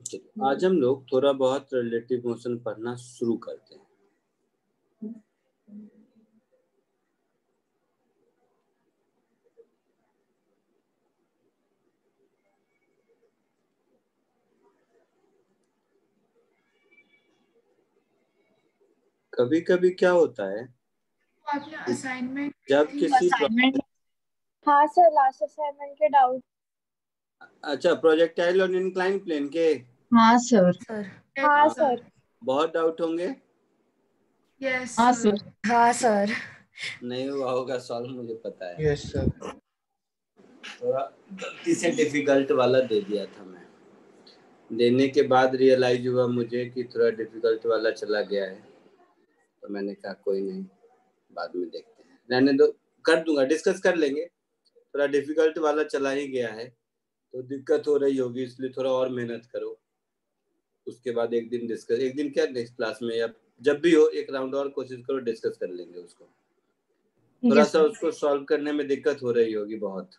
चलिए आज हम लोग थोड़ा बहुत रिलेटिव मोशन पढ़ना शुरू करते हैं। कभी कभी क्या होता है, आपने असाइनमेंट जब किसी हाँ सर, लास्ट असाइनमेंट के डाउट। अच्छा, प्रोजेक्टाइल और इंक्लाइन प्लेन के। हाँ सर। हाँ सर। बहुत डाउट होंगे। यस हाँ सर। सर। हाँ सर। नहीं हुआ होगा सॉल्व, मुझे पता है। Yes sir. थोड़ा गलती से डिफिकल्ट वाला दे दिया था मैं। देने के बाद रियलाइज हुआ मुझे कि थोड़ा डिफिकल्ट वाला चला गया है, तो मैंने कहा कोई नहीं, बाद में देखते हैं, रहने दो, कर दूंगा, डिस्कस कर लेंगे। थोड़ा डिफिकल्ट वाला चला ही गया है तो दिक्कत हो रही होगी, इसलिए थोड़ा और मेहनत करो। उसके बाद एक दिन डिस्कस, एक दिन क्या नेक्स्ट क्लास में या जब भी हो एक राउंड और कोशिश करो, डिस्कस कर लेंगे उसको। थोड़ा सा उसको सॉल्व करने में दिक्कत हो रही होगी बहुत,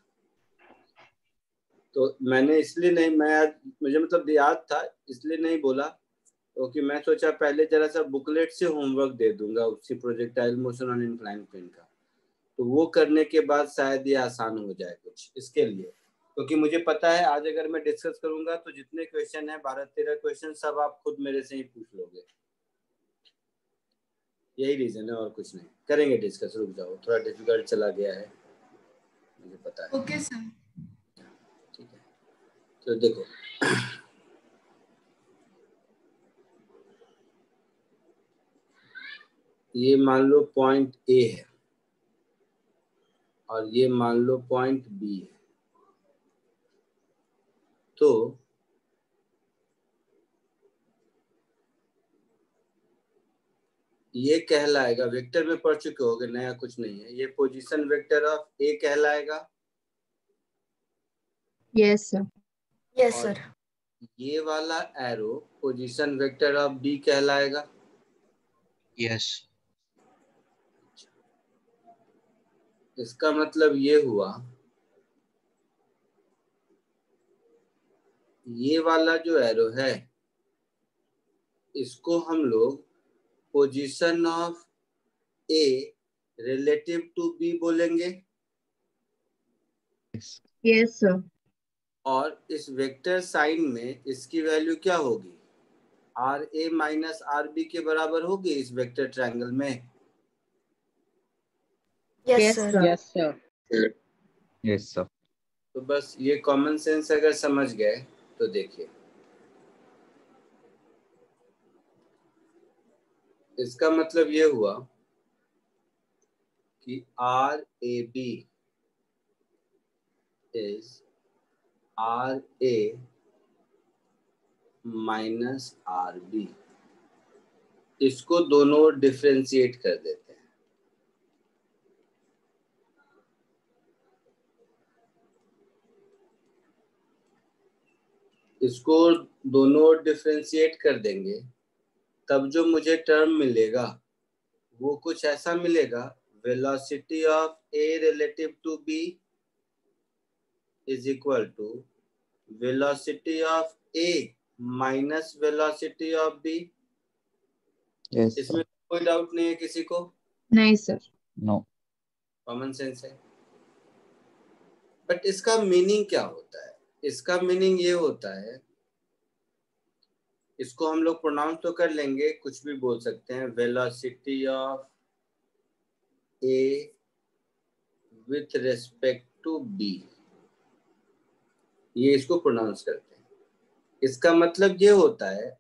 तो मैंने इसलिए नहीं, मैं आज मुझे मतलब याद था इसलिए नहीं बोला, क्योंकि मैं सोचा पहले जरा सा बुकलेट से होमवर्क दे दूंगा उसी projectile motion on incline plane का, तो वो करने के बाद शायद ये आसान हो जाए कुछ, इसके लिए। क्योंकि मुझे पता है आज अगर मैं डिस्कस करूंगा तो जितने क्वेश्चन है 12-13 क्वेश्चन सब आप खुद मेरे से ही पूछ लोगे, यही रीजन है और कुछ नहीं। करेंगे डिस्कस, रुक जाओ, थोड़ा डिफिकल्ट चला गया है मुझे पता है। Okay sir. ठीक है, तो देखो ये मान लो पॉइंट ए है और ये मान लो पॉइंट बी है, तो ये कहलाएगा, वेक्टर में पढ़ चुके होगे, नया कुछ नहीं है, ये पोजीशन वेक्टर ऑफ ए कहलाएगा। Yes sir. Yes sir. ये वाला arrow position vector of B कहलाएगा। यस। इसका मतलब ये हुआ ये वाला जो एरो है इसको हम लोग position of A relative to B बोलेंगे। Yes sir. और इस वेक्टर साइन में इसकी वैल्यू क्या होगी, R A minus R B के बराबर होगी इस वेक्टर ट्रायंगल में। Yes sir. Yes sir. Yes sir. तो बस ये कॉमन सेंस अगर समझ गए तो देखिए, इसका मतलब ये हुआ कि R A B is R A minus R B. इसको दोनों डिफरेंशिएट कर देते हैं। इसको दोनों डिफरेंशिएट कर देंगे तब जो मुझे टर्म मिलेगा वो कुछ ऐसा मिलेगा, velocity of A relative to B is equal to velocity of A minus velocity of B. इसमें कोई डाउट नहीं है किसी को? नहीं सर। नो। कॉमन सेंस है। बट इसका मीनिंग क्या होता है? इसका मीनिंग ये होता है, इसको हम लोग प्रोनाउंस तो कर लेंगे, कुछ भी बोल सकते हैं, velocity of A with respect to B, ये इसको प्रोनाउंस करते हैं। इसका मतलब ये होता है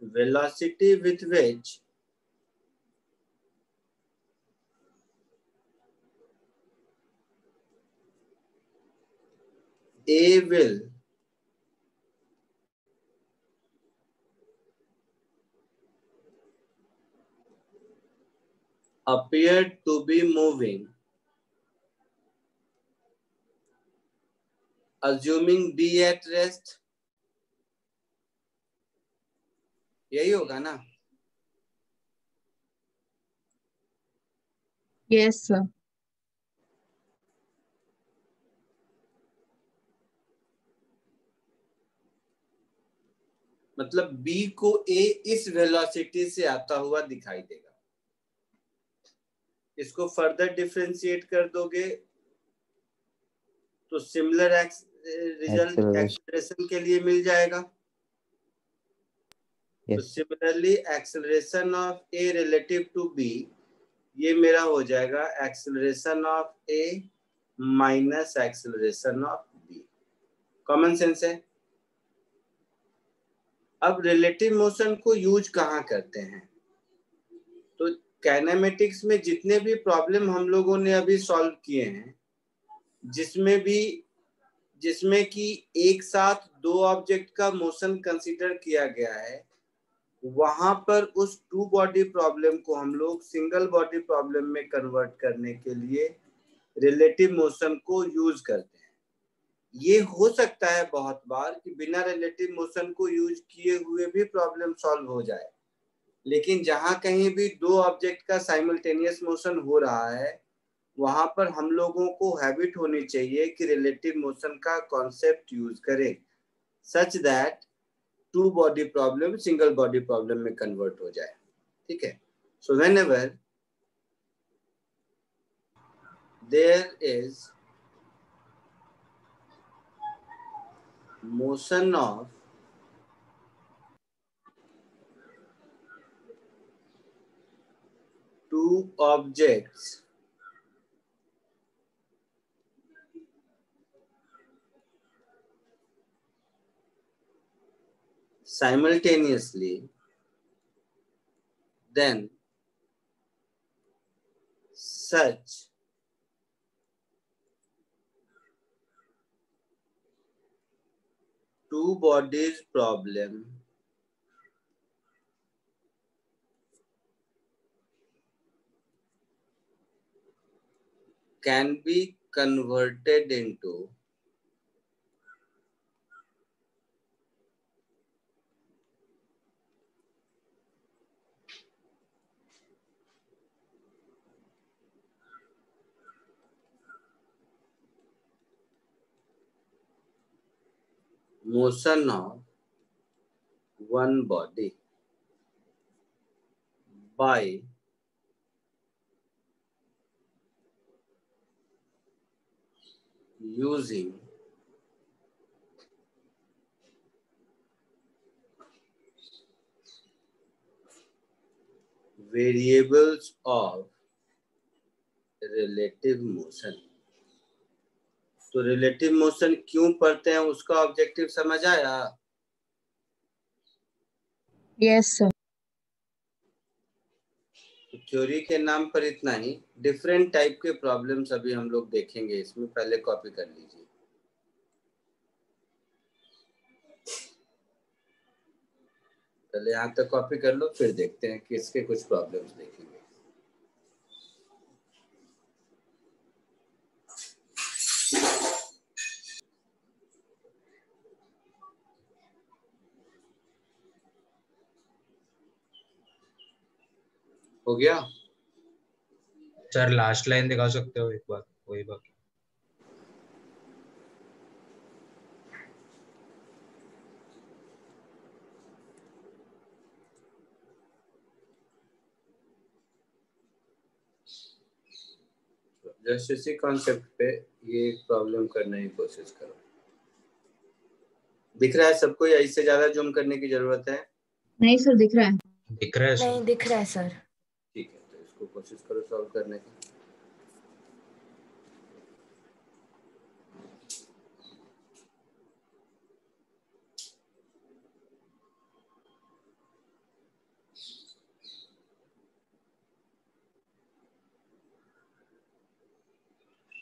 velocity with which A will appear to be moving assuming B at rest, यही होगा ना? Yes sir. मतलब बी को ए इस वेलोसिटी से आता हुआ दिखाई देगा। इसको फर्दर डिफरेंशिएट कर दोगे तो सिमिलर रिजल्ट एक्सेलरेशन के लिए मिल जाएगा। तो similarly acceleration of A relative to B, ये मेरा हो जाएगा acceleration of A minus acceleration of B. Common sense है। अब रिलेटिव मोशन को यूज कहाँ करते हैं? तो काइनेमेटिक्स में जितने भी प्रॉब्लम हम लोगों ने अभी सॉल्व किए हैं, जिसमें कि एक साथ दो ऑब्जेक्ट का मोशन कंसीडर किया गया है, वहां पर उस टू बॉडी प्रॉब्लम को हम लोग सिंगल बॉडी प्रॉब्लम में कन्वर्ट करने के लिए रिलेटिव मोशन को यूज करते हैं। ये हो सकता है बहुत बार कि बिना रिलेटिव मोशन को यूज किए हुए भी प्रॉब्लम सॉल्व हो जाए, लेकिन जहां कहीं भी दो ऑब्जेक्ट का साइमल्टेनियस मोशन हो रहा है, वहां पर हम लोगों को हैबिट होनी चाहिए कि रिलेटिव मोशन का कॉन्सेप्ट यूज करें, such that two body problem single body problem में कन्वर्ट हो जाए। ठीक है। So whenever there is motion of two objects simultaneously, then such two bodies problem can be converted into motion of one body by using variables of relative motion। तो relative motion क्यों पढ़ते हैं उसका objective समझ आया? Yes sir. Theory के नाम पर इतना ही। डिफरेंट टाइप के प्रॉब्लम्स अभी हम लोग देखेंगे इसमें, पहले कॉपी कर लीजिए। पहले यहाँ तक कॉपी कर लो, फिर देखते हैं कि इसके कुछ प्रॉब्लम्स देखेंगे। हो गया सर? लास्ट लाइन दिखा सकते हो एक बार? वही बाकी। जस्ट इसी कॉन्सेप्ट पे ये प्रॉब्लम करने की कोशिश करो। दिख रहा है सबको या इससे ज्यादा जूम करने की जरूरत है? नहीं सर, दिख रहा है। दिख रहा है सर। नहीं दिख रहा है सर। ठीक है, तो इसको कोशिश करो सॉल्व करने की।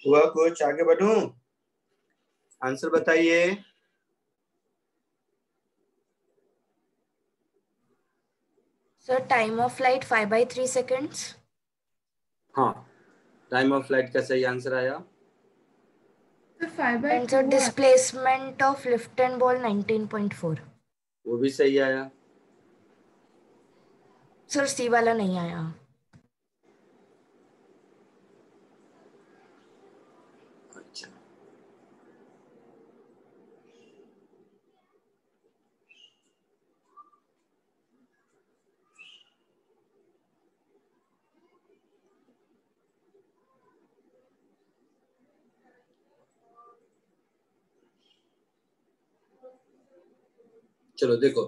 हुआ कुछ? आगे बढ़ूं? आंसर बताइए। Sir time of flight 5/3 seconds. हाँ, टाइम ऑफ फ्लाइट का सही आंसर आया। And sir displacement of lift and ball 19.4। वो भी सही आया। सर सी वाला नहीं आया। अच्छा, चलो देखो,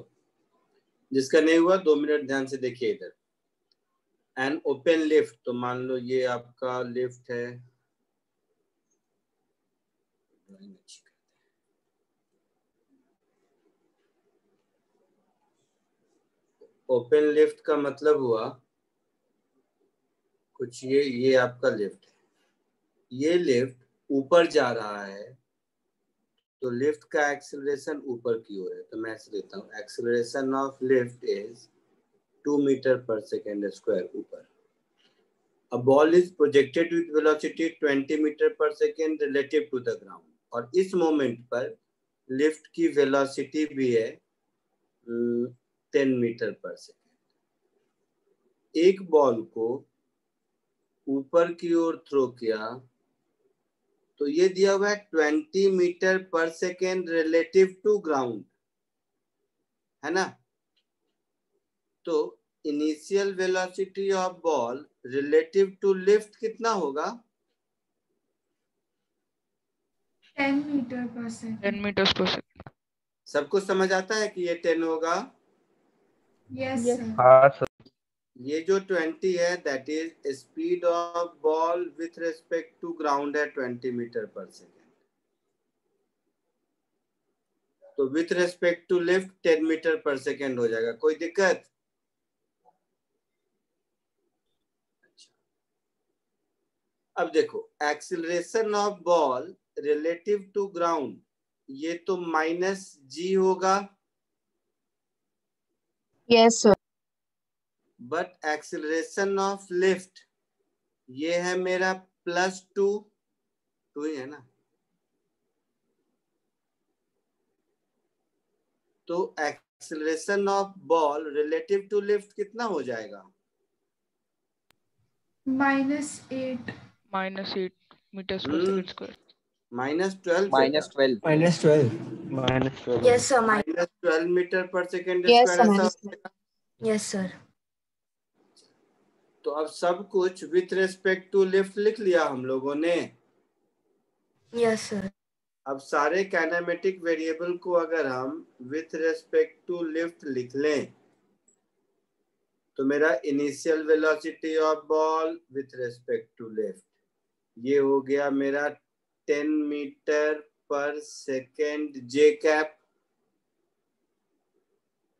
जिसका नहीं हुआ 2 मिनट ध्यान से देखिए इधर। एन ओपन लिफ्ट, तो मान लो ये आपका लिफ्ट है, ओपन लिफ्ट का मतलब हुआ कुछ ये आपका लिफ्ट है, ये लिफ्ट ऊपर जा रहा है, तो लिफ्ट का एक्सेलरेशन ऊपर की ओर है। तो मैं ऐसे देता हूँ, acceleration of lift is 2 metre per second square ऊपर। A ball is projected with velocity 20 metre per second relative to the ground, और इस मोमेंट पर लिफ्ट की वेलोसिटी भी है 10 मीटर पर सेकेंड। एक बॉल को ऊपर की ओर थ्रो किया तो ये दिया हुआ है 20 metre per second relative to ground, है ना। तो initial velocity of ball relative to lift कितना होगा? 10 मीटर पर सेकंड। 10 meters per second. सबको समझ आता है कि ये 10 होगा? Yes Yes. सर। हाँ सर. ये जो 20 है that is speed of ball with respect to ground है 20 मीटर पर सेकेंड। तो with respect to lift 10 metre per second हो जाएगा। कोई दिक्कत? अब देखो, acceleration of ball relative to ground, ये तो -g होगा, Yes, sir. But acceleration of lift ये है मेरा +2, 2 ही है ना। तो acceleration of ball relative to lift कितना हो जाएगा? -8। -8 meters per second square. -12 -12. -12. Yes sir. -12 metre per second Yes, square sir. ऐसा हो Minus जाएगा। Yes sir. तो अब सब कुछ विथ रिस्पेक्ट टू लिफ्ट लिख लिया हम लोगों ने। Yes sir. अब सारे काइनेमेटिक वेरिएबल को अगर हम विथ रिस्पेक्ट टू लिफ्ट लिख लें तो मेरा initial velocity of ball with respect to lift ये हो गया मेरा 10 metre per second J cap.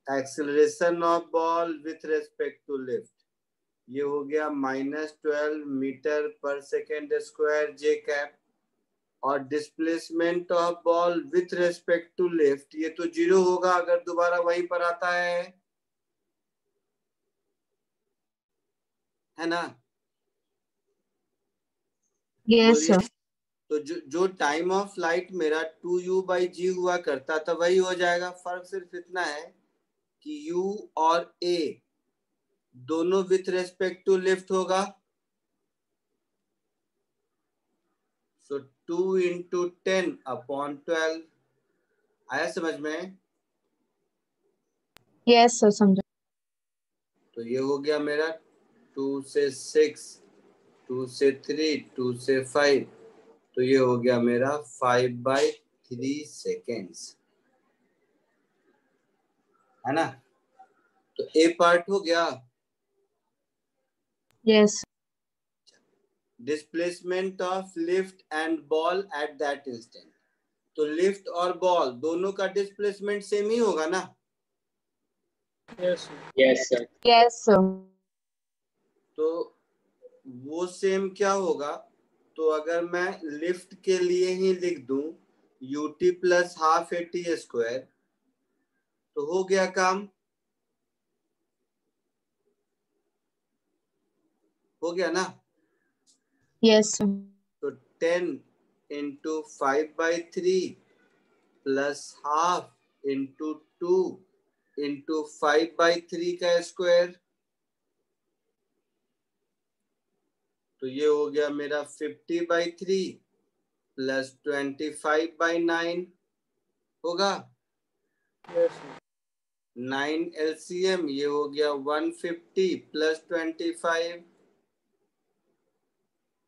Acceleration of ball with respect to lift ये हो गया -12 metre per second square J cap. और displacement of ball with respect to lift ये तो 0 होगा अगर दोबारा वहीं पर आता है ना। Yes, sir. तो जो टाइम ऑफ फ्लाइट मेरा 2u/g हुआ करता था वही हो जाएगा। फर्क सिर्फ इतना है कि u और a दोनों विथ रिस्पेक्ट टू लिफ्ट होगा। सो 2 × 10/12 आया समझ में? Yes, sir. समझा. तो ये हो गया मेरा 2 से 6, 2 से 3, 2 से 5, तो ये हो गया मेरा 5/3 सेकेंड्स, है ना। तो ए पार्ट हो गया। Yes. Displacement of lift and ball at that instant, तो लिफ्ट और बॉल दोनों का डिस्प्लेसमेंट सेम ही होगा ना। Yes, sir. Yes, sir. तो वो सेम क्या होगा? तो अगर मैं लिफ्ट के लिए ही लिख दूं ut + ½ at², तो हो गया काम, हो गया ना। Yes, sir. तो 10 × 5/3 + ½ × 2 × 5/3 का स्क्वायर, तो ये हो गया मेरा 50/3 + 25/9 होगा। 9 LCM ये हो गया 150 + 25,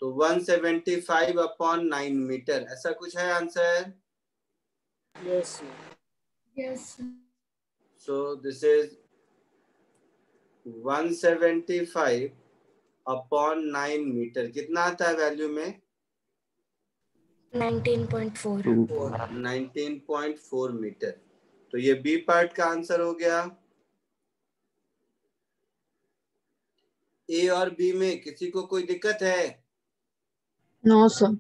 तो 175/9 मीटर, ऐसा कुछ है answer? Yes sir. So this is 175 upon 9 metre. कितना आता है वैल्यू में? 19.4. 19.4 मीटर. तो ये बी पार्ट का आंसर हो गया. ए और बी में किसी को कोई दिक्कत है? No sir.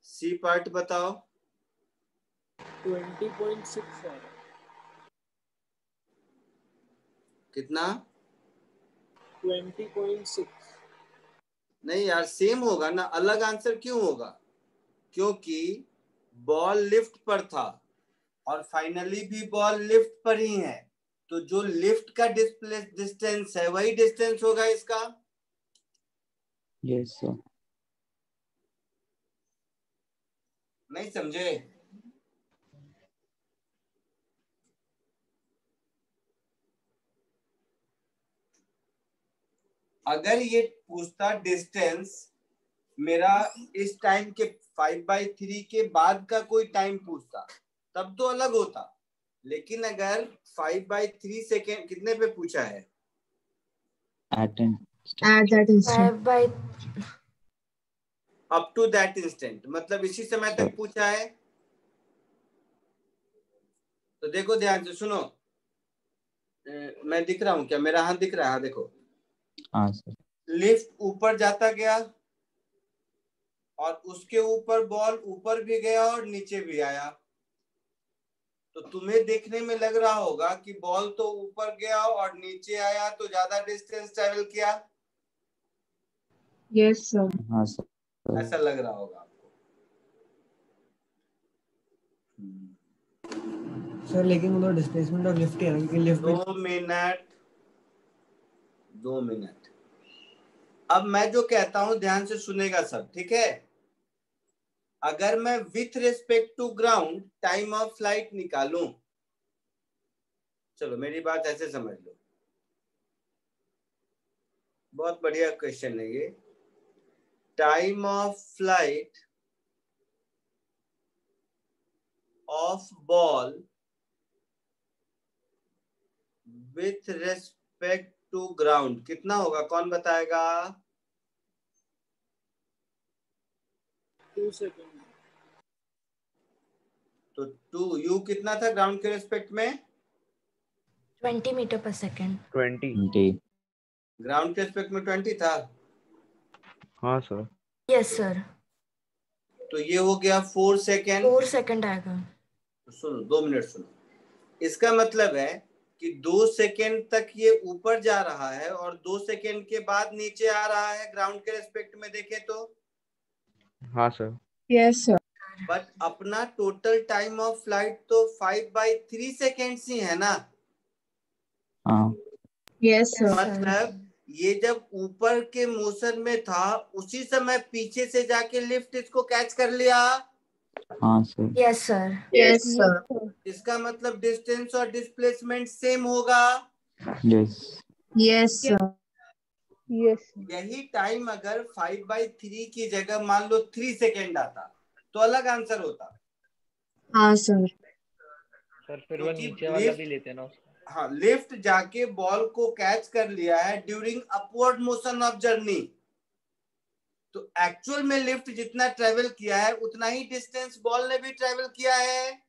सी पार्ट बताओ. 20.6 है. कितना? 20.6. नहीं यार, सेम होगा ना. अलग आंसर क्यों होगा? क्योंकि बॉल लिफ्ट पर था और फाइनली भी बॉल लिफ्ट पर ही है. तो जो लिफ्ट का डिस्टेंस है वही डिस्टेंस होगा इसका. Yes sir. नहीं समझे? अगर ये पूछता डिस्टेंस मेरा इस टाइम के 5/3 के बाद का कोई टाइम पूछता तब तो अलग होता. लेकिन अगर 5/3 सेकेंड कितने पे पूछा है? At that instant. 5 by up to that instant, मतलब इसी समय तक पूछा है. तो देखो ध्यान से सुनो. मैं दिख रहा हूँ क्या? मेरा हाथ दिख रहा है? देखो. हाँ सर. लिफ्ट ऊपर जाता गया और उसके ऊपर बॉल ऊपर भी गया और नीचे भी आया. तो तुम्हें देखने में लग रहा होगा कि बॉल तो ऊपर गया और नीचे आया तो ज्यादा डिस्टेंस ट्रेवल किया. Yes sir. हाँ सर. ऐसा लग रहा होगा आपको. सर लेकिन वो डिस्प्लेसमेंट ऑफ लिफ्ट है ना, क्योंकि लिफ्ट 2 मिनट. अब मैं जो कहता हूं ध्यान से सुनेगा सब, ठीक है? अगर मैं with respect to ground time of flight निकालूं, चलो मेरी बात ऐसे समझ लो. बहुत बढ़िया क्वेश्चन है ये. Time of flight of ball with respect to ground कितना होगा? कौन बताएगा? 2 सेकंड. तो 2 यू कितना था ग्राउंड के रिस्पेक्ट में? 20 meter per second. 20. ग्राउंड के रिस्पेक्ट में 20 था. हाँ सर. Yes sir. तो ये हो गया 4 सेकेंड. 4 second आएगा. सुनो 2 मिनट सुनो. इसका मतलब है कि 2 सेकेंड तक ये ऊपर जा रहा है और 2 सेकेंड के बाद नीचे आ रहा है ग्राउंड के रिस्पेक्ट में देखे तो. हाँ सर. Yes sir. बट अपना टोटल टाइम ऑफ फ्लाइट तो 5/3 सेकेंड्स ही है ना. हाँ. Yes sir. मतलब ये जब ऊपर के मोशन में था उसी समय पीछे से जाके लिफ्ट इसको कैच कर लिया. हाँ sir. Yes sir. Yes sir. इसका मतलब डिस्टेंस और डिस्प्लेसमेंट सेम होगा. यस. Yes sir. Yes. यही टाइम अगर 5/3 की जगह मान लो 3 सेकेंड आता तो अलग आंसर होता. हाँ सर. सर फिर वो नीचे वाला लिफ्ट, भी लेते हैं ना उसका. हाँ लिफ्ट जाके बॉल को कैच कर लिया है during upward motion of journey. तो एक्चुअल में लिफ्ट जितना ट्रेवल किया है उतना ही डिस्टेंस बॉल ने भी ट्रेवल किया है.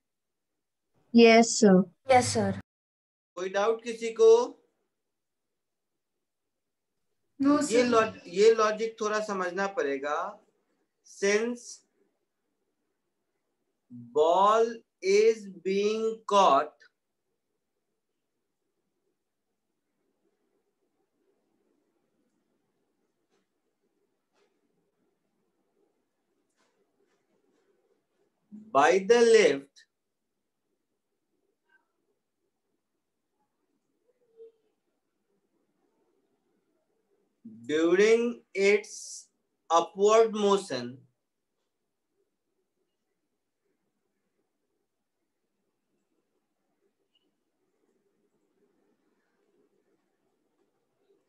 Yes sir. Yes sir. कोई डाउट किसी को? No ये लॉजिक थोड़ा समझना पड़ेगा. Since ball is being caught by the lift during its upward motion,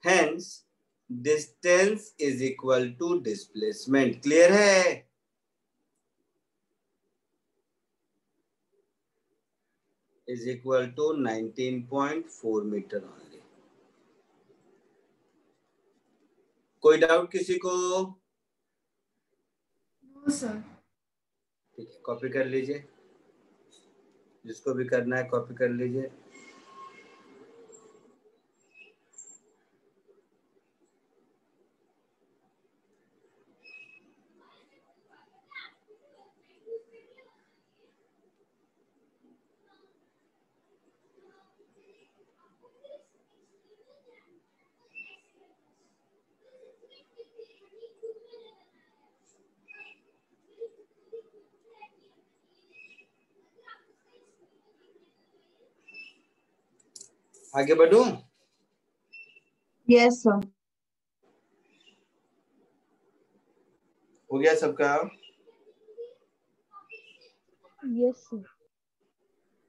hence distance is equal to displacement. Clear है? is equal to 19.4 metre only. कोई doubt किसी को? No sir. ठीक है, कॉपी कर लीजिए, जिसको भी करना है कॉपी कर लीजिए। आगे बढ़ूं? Yes, sir. हो गया सबका? Yes sir.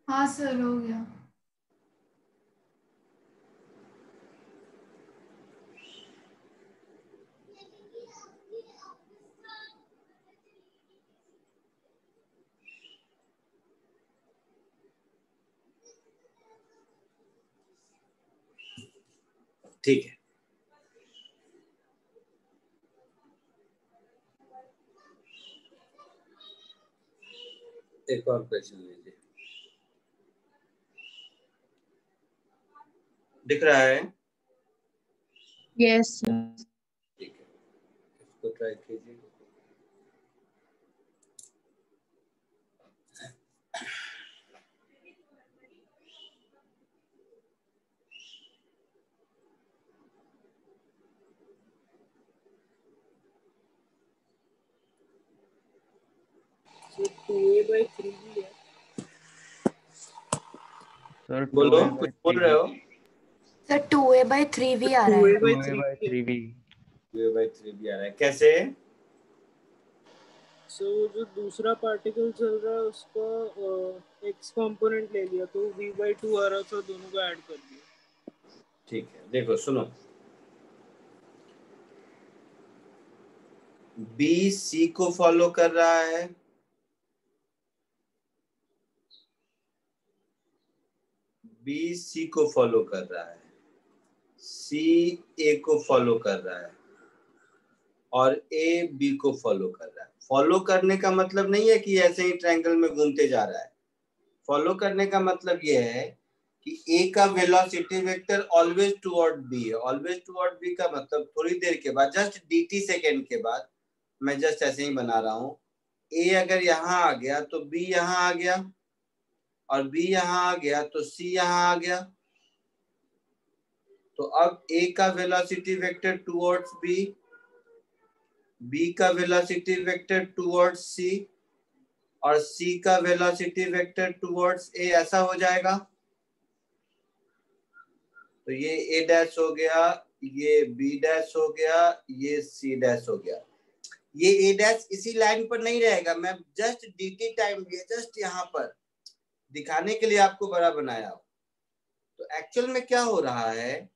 हाँ सर, हो गया। ठीक है, एक और क्वेश्चन लीजिए। दिख रहा है? Yes, sir. ठीक है, इसको ट्राई कीजिए।2a/3b है सर बोलो, कुछ बोल रहे हो? सर 2a/3b आ रहा है। 2a/3b। 2a/3b आ रहा है, कैसे? सो जो दूसरा पार्टिकल चल रहा है उसका x कंपोनेंट ले लिया तो v/2 आ रहा था, दोनों को ऐड कर दिया। ठीक है, देखो सुनो, बी सी को फॉलो कर रहा है, बी सी को फॉलो कर रहा है, सी ए को फॉलो कर रहा है और ए बी को फॉलो कर रहा है। फॉलो करने का मतलब नहीं है कि ऐसे ही ट्रायंगल में घूमते जा रहा है। फॉलो करने का मतलब ये है कि ए का velocity vector always toward B है। ऑलवेज टुवर्ड बी का मतलब थोड़ी देर के बाद, जस्ट dt सेकेंड के बाद, मैं जस्ट ऐसे ही बना रहा हूँ, ए अगर यहाँ आ गया तो बी यहाँ आ गया, और बी यहाँ आ गया तो सी यहाँ आ गया। तो अब ए का velocity vector towards B, B का वेलोसिटी वेक्टर टुवर्ड्स सी, और सी का वेलोसिटी वेक्टर टुवर्ड्स ए, ऐसा हो जाएगा। तो ये ए डैश हो गया, ये बी डैश हो गया, ये सी डैश हो गया। ये ए डैश इसी लाइन पर नहीं रहेगा, मैं जस्ट dt टाइम लिए जस्ट यहाँ पर दिखाने के लिए आपको बड़ा बनाया। तो एक्चुअल में क्या हो रहा है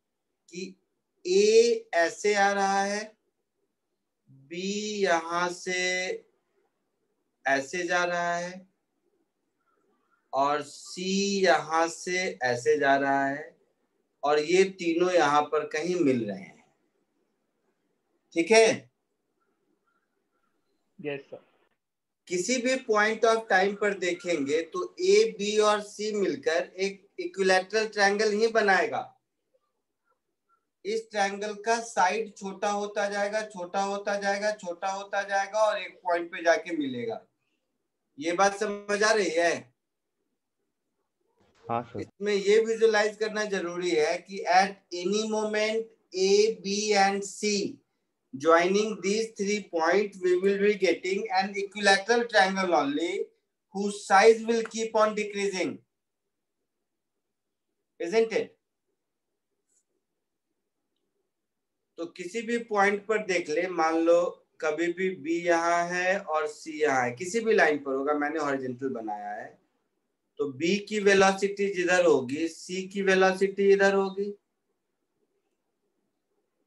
कि ए ऐसे आ रहा है, बी यहां से ऐसे जा रहा है, और सी यहां से ऐसे जा रहा है, और ये तीनों यहां पर कहीं मिल रहे हैं। ठीक है? Yes sir. किसी भी पॉइंट ऑफ टाइम पर देखेंगे तो ए बी और सी मिलकर एक इक्विलैटरल ट्रायंगल ही बनाएगा। इस ट्रायंगल का साइड छोटा होता जाएगा, छोटा होता जाएगा, छोटा होता जाएगा, और एक पॉइंट पे जाके मिलेगा। ये बात समझ आ रही है? हाँ सर। इसमें ये विजुलाइज करना जरूरी है कि at any moment A B and C joining these 3 points we will be getting an equilateral triangle only whose size will keep on decreasing, isn't it? तो किसी भी पॉइंट पर देख ले, मान लो कभी भी बी यहाँ है और सी यहाँ है, किसी भी लाइन पर होगा, मैंने हॉरिजॉन्टल बनाया है, तो बी की वेलोसिटी जिधर होगी सी की वेलोसिटी इधर होगी।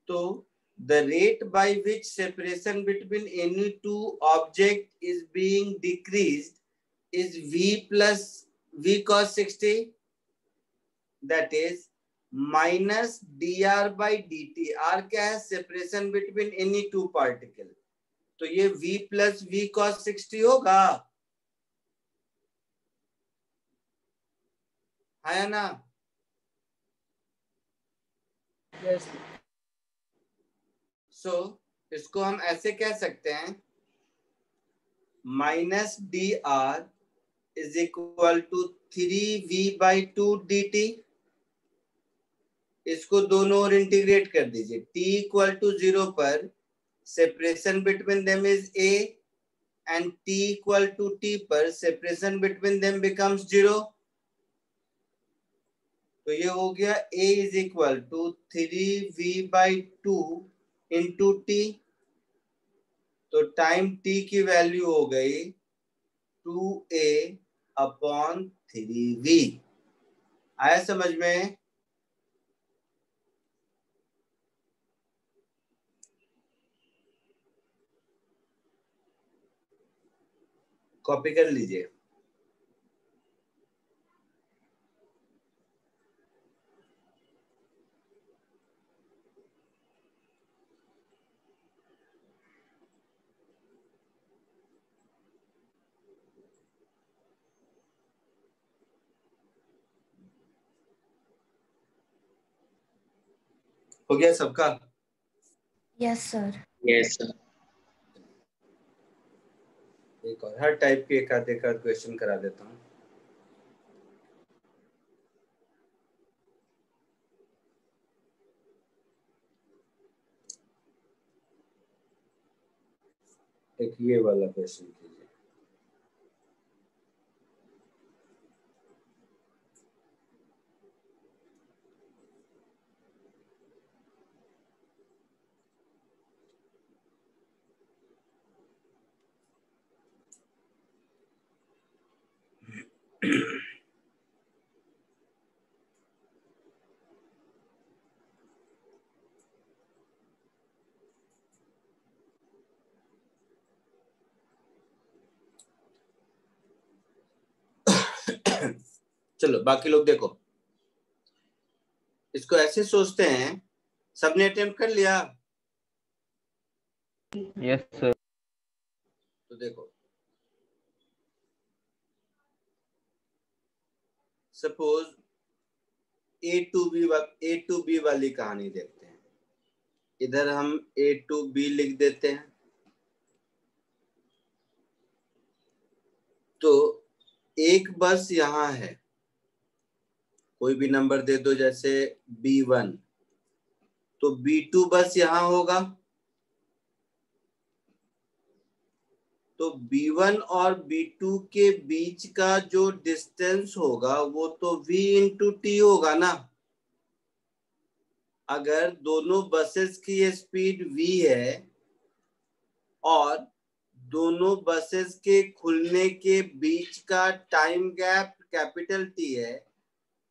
तो the rate by which separation between any two object is being decreased is v plus v cos 60 that is minus dr by dt। r क्या है? Separation between any two particle. तो ये v प्लस v cos 60 होगा, है ना? Yes. सो इसको हम ऐसे कह सकते हैं minus D R is equal to 3v/2 dt। इसको दोनों ओर इंटीग्रेट कर दीजिए। t इक्वल टू 0 पर separation between them is a and t equal to t पर सेपरेशन बिटवीन देम बिकम्स 0। तो ये हो गया a is equal to 3v/2 into t। तो टाइम t की वैल्यू हो गई 2a/3v। आया समझ में? कॉपी कर लीजिए। हो गया सबका? Yes, sir. Yes, sir. एक और हर टाइप के एक आध क्वेश्चन करा देता हूँ। एक ये वाला क्वेश्चन कीजिए। चलो बाकी लोग देखो, इसको ऐसे सोचते हैं। सबने अटेम्प्ट कर लिया? Yes sir. तो देखो, सपोज ए टू बी वाली कहानी देखते हैं। इधर हम ए टू बी लिख देते हैं। तो एक बस यहाँ है, कोई भी नंबर दे दो, जैसे B1। तो B2 बस यहाँ होगा। तो B1 और B2 के बीच का जो डिस्टेंस होगा वो तो V इंटू टी होगा ना। अगर दोनों बसेस की स्पीड V है और दोनों बसेस के खुलने के बीच का टाइम गैप कैपिटल T है,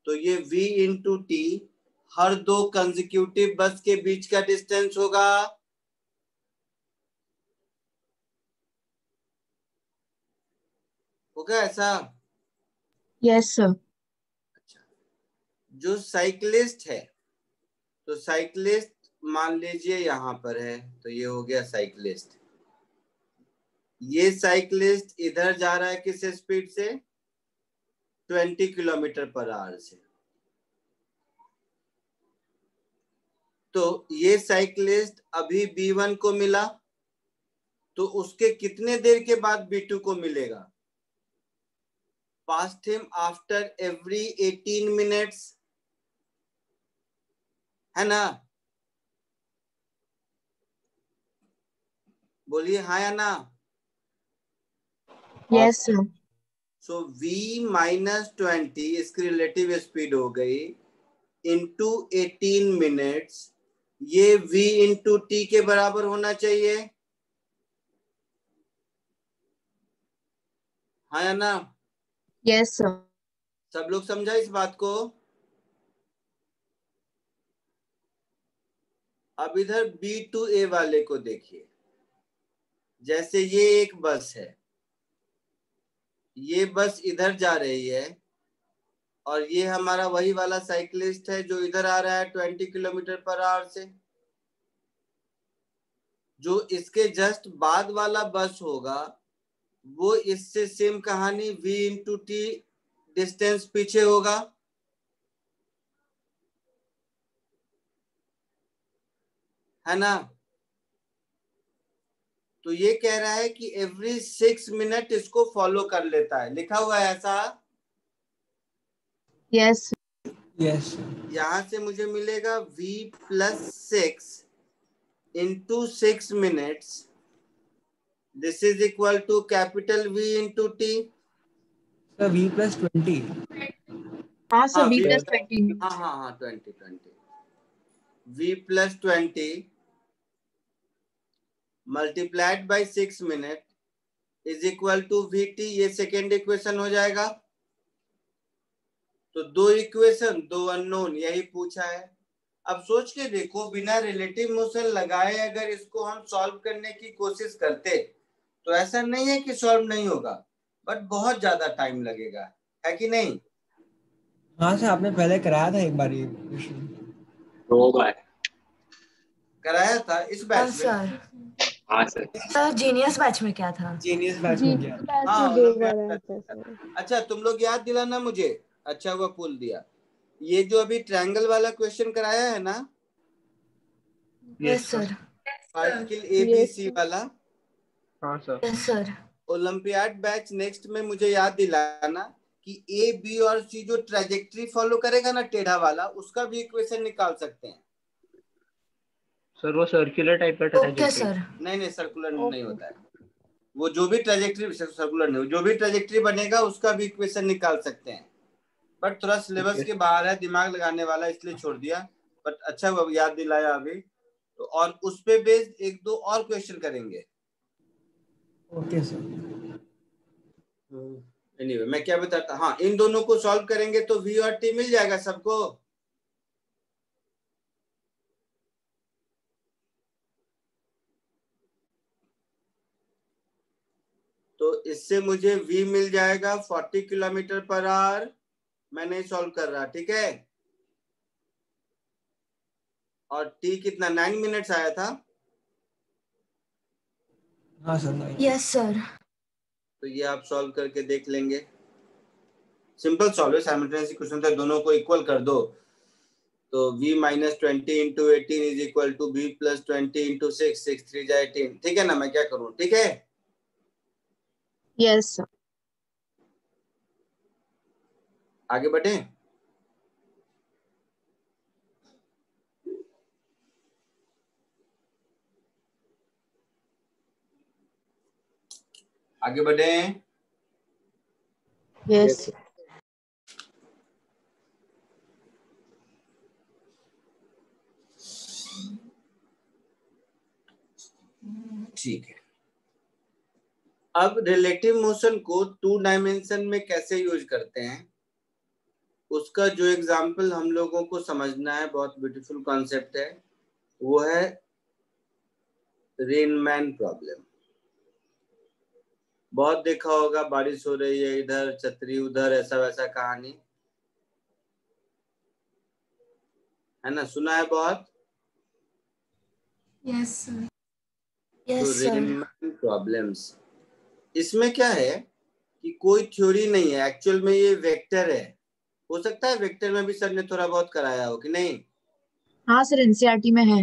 तो ये V इंटू टी हर दो कंसेक्यूटिव बस के बीच का डिस्टेंस होगा। होगा ऐसा? Yes sir. जो साइकिलिस्ट है, तो साइकिलिस्ट मान लीजिए यहाँ पर है, तो ये हो गया साइकिलिस्ट। ये साइकिलिस्ट इधर जा रहा है किस स्पीड से? 20 किलोमीटर पर आवर से। तो ये साइकिलिस्ट अभी B1 को मिला, तो उसके कितने देर के बाद B2 को मिलेगा? Past him after every 18 minutes, है ना? बोलिए हाँ या ना? Yes sir. So V minus 20 इसकी रिलेटिव स्पीड हो गई इंटू 18 मिनट्स। ये V इंटू टी के बराबर होना चाहिए, हाँ या ना? Yes sir. सब लोग समझा इस बात को? अब इधर B2A वाले को देखिए। जैसे ये एक बस है, ये बस इधर जा रही है, और ये हमारा वही वाला साइकिलिस्ट है जो इधर आ रहा है 20 किलोमीटर पर आवर से। जो इसके जस्ट बाद वाला बस होगा वो इससे सेम कहानी v इंटू टी डिस्टेंस पीछे होगा, है ना। तो ये कह रहा है कि एवरी 6 मिनट इसको फॉलो कर लेता है, लिखा हुआ है ऐसा। Yes. यस यहां से मुझे मिलेगा v plus 6 into 6 minutes, this is equal to capital V into T. Sir v+20। हाँ सर, हाँ V v plus 20. हाँ 20 v plus 20 multiplied by 6 minute is equal to V T. ये सेकेंड इक्वेशन हो जाएगा। तो दो इक्वेशन, दो unknown, यही पूछा है। अब सोच के देखो, बिना रिलेटिव मोशन लगाए अगर इसको हम सॉल्व करने की कोशिश करते तो ऐसा नहीं है कि सॉल्व नहीं होगा, बट बहुत ज्यादा टाइम लगेगा, है कि नहीं। हाँ सर, आपने पहले कराया था एक बार ये क्वेश्चन। 2 बार। कराया था इस बैच में। सर हाँ सर। सर जीनियस बैच में क्या था? जीनियस बैच में गया। बैच हाँ में 2 ओलंपियाड बार आया बैच था में था। सर। अच्छा तुम लोग याद दिलाना मुझे, अच्छा हुआ पुल दिया। ये जो अभी ट्रायंगल वाला क्वेश्चन कराया है ना, yes sir. Particle Yes, ABC sir. वाला, हाँ sir. Yes sir. Olympiad batch next में मुझे याद दिलाना कि ए बी और सी जो ट्रेजेक्ट्री फॉलो करेगा ना टेढ़ा वाला, उसका भी इक्वेशन निकाल सकते हैं। सर वो सर्कुलर टाइप का ओके ट्रेजेक्टरी। सर। नहीं सर्कुलर नहीं Okay. होता है वो। जो भी ट्रेजेक्ट्री, सर्कुलर नहीं, जो भी ट्रेजेक्ट्री बनेगा उसका भी इक्वेशन निकाल सकते हैं। बट थोड़ा सिलेबस के बाहर है, दिमाग लगाने वाला, इसलिए छोड़ दिया। बट अच्छा हुआ याद दिलाया अभी तो। और उस पे बेस्ड एक दो और क्वेश्चन करेंगे। Okay sir. एनीवे मैं क्या बताता, हाँ इन दोनों को सॉल्व करेंगे तो v और t मिल जाएगा सबको। तो इससे मुझे v मिल जाएगा 40 किलोमीटर पर आवर। मैं नहीं सॉल्व कर रहा, ठीक है। और t कितना 9 मिनट्स आया था। हाँ सर, नहीं। Yes sir. तो ये आप सॉल्व करके देख लेंगे। सिंपल सॉल्व है, साइमल्टेनियस इक्वेशन था, दोनों को इक्वल कर दो। तो v minus 20 into 18 is equal to v plus 20 into 6, 6 3 जा 18। ठीक है ना, मैं क्या करूं, ठीक है। Yes sir. आगे बढ़े। आगे बढ़े। Yes. ठीक है। अब रिलेटिव मोशन को 2 डायमेंशन में कैसे यूज करते हैं, उसका जो एग्जाम्पल हम लोगों को समझना है, बहुत ब्यूटीफुल कॉन्सेप्ट है, वो है रेनमैन प्रॉब्लम। बहुत देखा होगा, बारिश हो रही है इधर, छतरी उधर, ऐसा वैसा कहानी है ना, सुना है बहुत। Yes sir. तो यस सर। रेनमैन प्रॉब्लम्स, इसमें क्या है कि कोई थ्योरी नहीं है, एक्चुअल में ये वेक्टर है। हो सकता है वेक्टर में भी सर ने थोड़ा बहुत कराया हो कि नहीं। हाँ सर, एनसीईआरटी में है।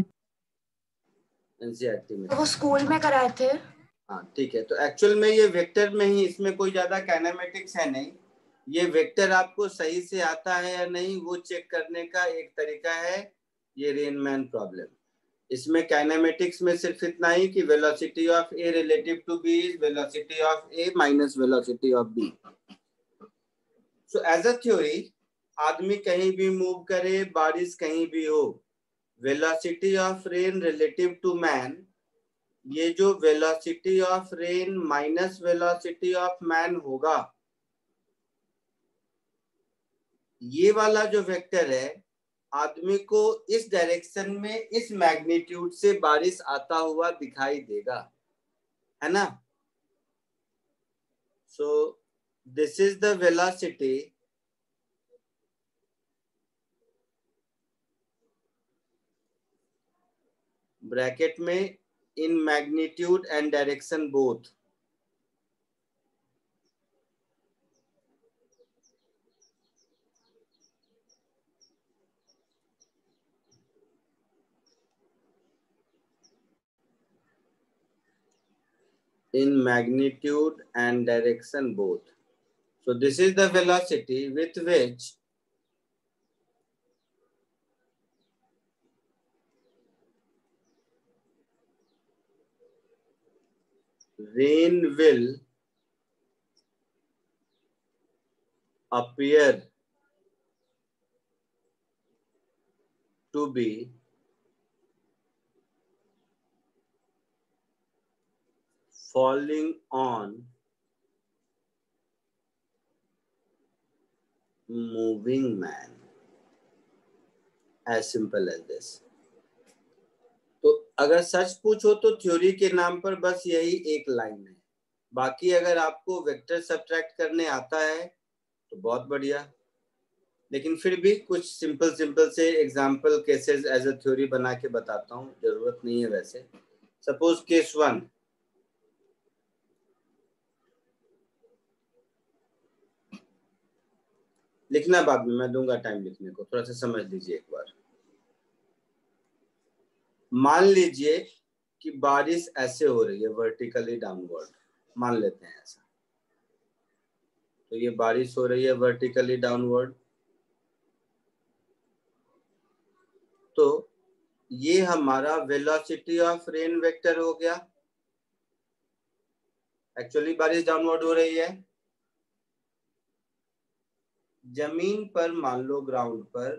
एनसीईआरटी में वो स्कूल में कराए थे। हाँ ठीक है। तो एक्चुअल में ये वेक्टर में ही, इसमें कोई ज्यादा काइनेमेटिक्स है नहीं। ये वेक्टर आपको सही से आता है या नहीं वो चेक करने का एक तरीका है ये रेनमैन प्रॉब्लम। इसमें काइनेमेटिक्स में सिर्फ इतना ही कि velocity of A relative to B is velocity of A minus velocity of B. So as a theory, आदमी कहीं भी मूव करे, बारिश कहीं भी हो, velocity of rain relative to man, ये जो velocity of rain minus velocity of man होगा, ये वाला जो वेक्टर है, आदमी को इस डायरेक्शन में इस मैग्नीट्यूड से बारिश आता हुआ दिखाई देगा, है ना। So this is the velocity bracket में in magnitude and direction both, in magnitude and direction both. So this is the velocity with which rain will appear to be falling on moving man. As simple as this. तो अगर सच पूछो तो theory के नाम पर बस यही एक लाइन है, बाकी अगर आपको वेक्टर सब्ट्रैक्ट करने आता है तो बहुत बढ़िया, लेकिन फिर भी कुछ सिंपल से example cases as a theory बना के बताता हूँ, जरूरत नहीं है वैसे। सपोज केस 1, लिखना बाद में, मैं दूंगा टाइम लिखने को, थोड़ा सा समझ लीजिए एक बार। मान लीजिए कि बारिश ऐसे हो रही है वर्टिकली डाउनवर्ड, मान लेते हैं ऐसा। तो ये बारिश हो रही है वर्टिकली डाउनवर्ड, तो ये हमारा वेलोसिटी ऑफ रेन वेक्टर हो गया। एक्चुअली बारिश डाउनवर्ड हो रही है, जमीन पर मान लो ग्राउंड पर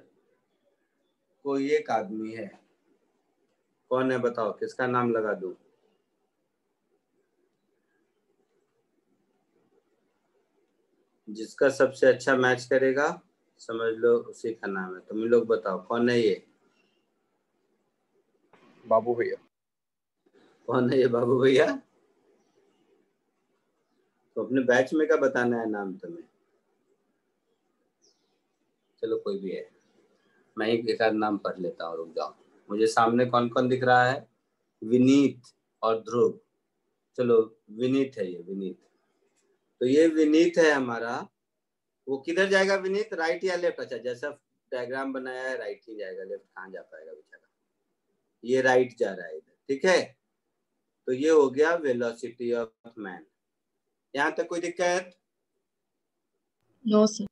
कोई एक आदमी है, कौन है बताओ, किसका नाम लगा दूं? जिसका सबसे अच्छा मैच करेगा समझ लो उसी का नाम है। तुम लोग बताओ कौन है ये? बाबू भैया। कौन है ये बाबू भैया? तो अपने बैच में का बताना है नाम तुम्हें? चलो कोई भी है, मैं एक आध नाम पढ़ लेता हूँ, रुक जाओ। मुझे सामने कौन कौन दिख रहा है? विनीत और ध्रुव। चलो विनीत है ये, विनीत। तो ये विनीत है हमारा। वो किधर जाएगा विनीत, राइट या लेफ्ट? अच्छा, जैसा डायग्राम बनाया है राइट ही जाएगा, लेफ्ट कहाँ जा पाएगा बेचारा। ये राइट जा रहा है इधर, ठीक है। तो ये हो गया वेलोसिटी ऑफ मैन। यहाँ तक कोई दिक्कत? No sir.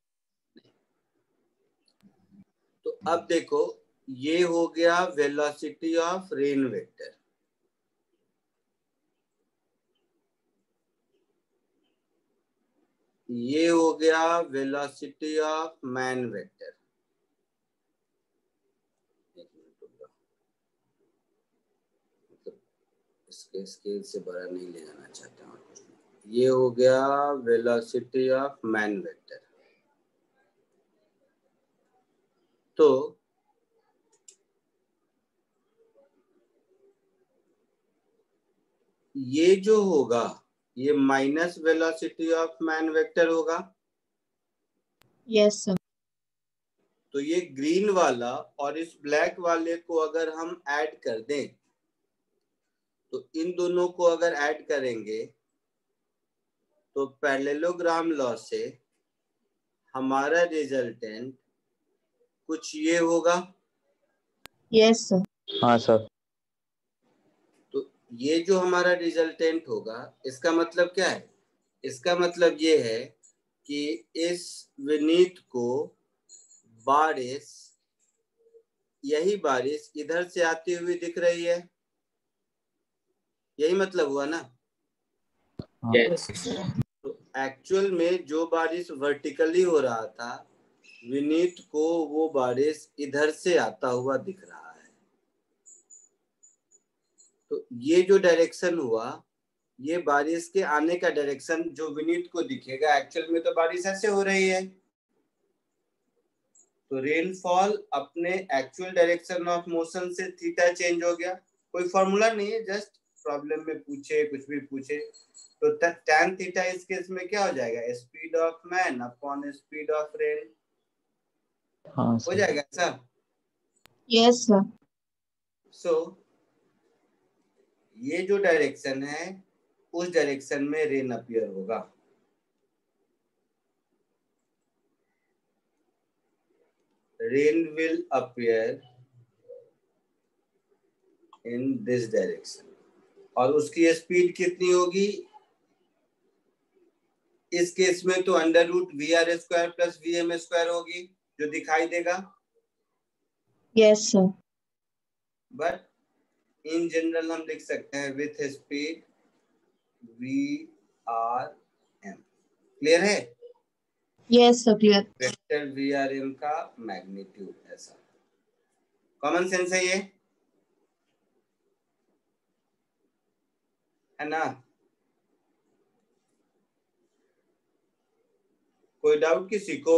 तो अब देखो, ये हो गया वेलोसिटी ऑफ रेन वेक्टर। ये हो गया वेलोसिटी ऑफ मैन वेक्टर। इसके स्केल से बड़ा नहीं ले जाना चाहता हूँ। ये हो गया वेलोसिटी ऑफ मैन वेक्टर। तो ये जो होगा ये minus velocity of man vector होगा। Yes sir. तो ये ग्रीन वाला और इस ब्लैक वाले को अगर हम ऐड कर दें, तो इन दोनों को अगर ऐड करेंगे तो पैरेललोग्राम लॉ से हमारा रिजल्टेंट कुछ ये होगा। Yes sir. हाँ सर। तो ये जो हमारा रिजल्टेंट होगा, इसका मतलब क्या है? इसका मतलब ये है कि इस विनीत को बारिश, यही बारिश इधर से आती हुई दिख रही है, यही मतलब हुआ ना? Yes. तो एक्चुअल में जो बारिश वर्टिकली हो रहा था, विनीत को वो बारिश इधर से आता हुआ दिख रहा है। तो ये जो डायरेक्शन हुआ, ये बारिश के आने का डायरेक्शन जो विनीत को दिखेगा, एक्चुअल में तो बारिश ऐसे हो रही है। तो रेनफॉल अपने एक्चुअल डायरेक्शन ऑफ मोशन से थीटा चेंज हो गया। कोई फॉर्मूला नहीं है, जस्ट प्रॉब्लम में पूछे, कुछ भी पूछे। तो tan थीटा इस केस में क्या हो जाएगा? Speed of man upon speed of rain. हाँ हो सर। जाएगा ऐसा? Yes sir. सो ये जो डायरेक्शन है उस डायरेक्शन में रेन अपीयर होगा। Rain will appear in this direction. और उसकी स्पीड कितनी होगी? इस केस में तो under root VR² plus VM² होगी जो दिखाई देगा। Yes, sir. But in general हम लिख सकते हैं विथ स्पीड VRM। क्लियर है? Yes, sir. Clear. Vector VRM का मैग्नीट्यूड ऐसा। कॉमन सेंस है ये, है ना? कोई डाउट किसी को?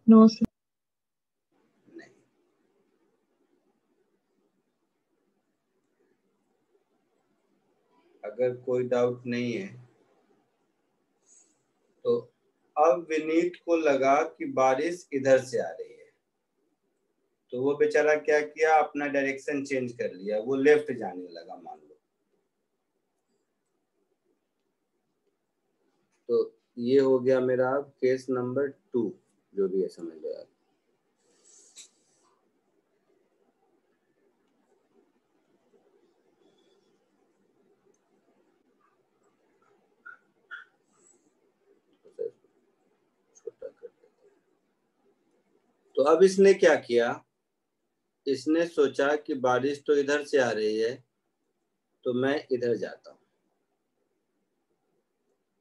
No, sir. नहीं। अगर कोई डाउट नहीं है तो अब विनीत को लगा कि बारिश इधर से आ रही है, तो वो बेचारा क्या किया, अपना डायरेक्शन चेंज कर लिया, वो लेफ्ट जाने लगा मान लो। तो ये हो गया मेरा केस नंबर 2, जो भी है समझ लो यार। छोटा कर देते हैं। तो अब इसने क्या किया, इसने सोचा कि बारिश तो इधर से आ रही है तो मैं इधर जाता हूँ।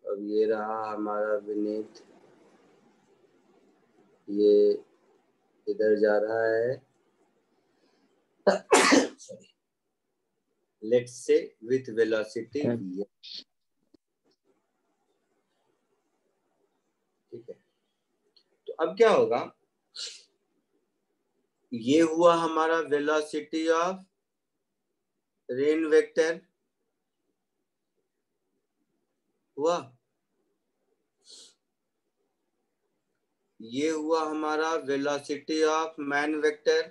अब ये रहा हमारा विनीत, ये इधर जा रहा है sorry, let's say with velocity v। ठीक है, तो अब क्या होगा, ये हुआ हमारा वेलोसिटी ऑफ रेन वेक्टर हुआ, ये हुआ हमारा वेलोसिटी ऑफ मैन वेक्टर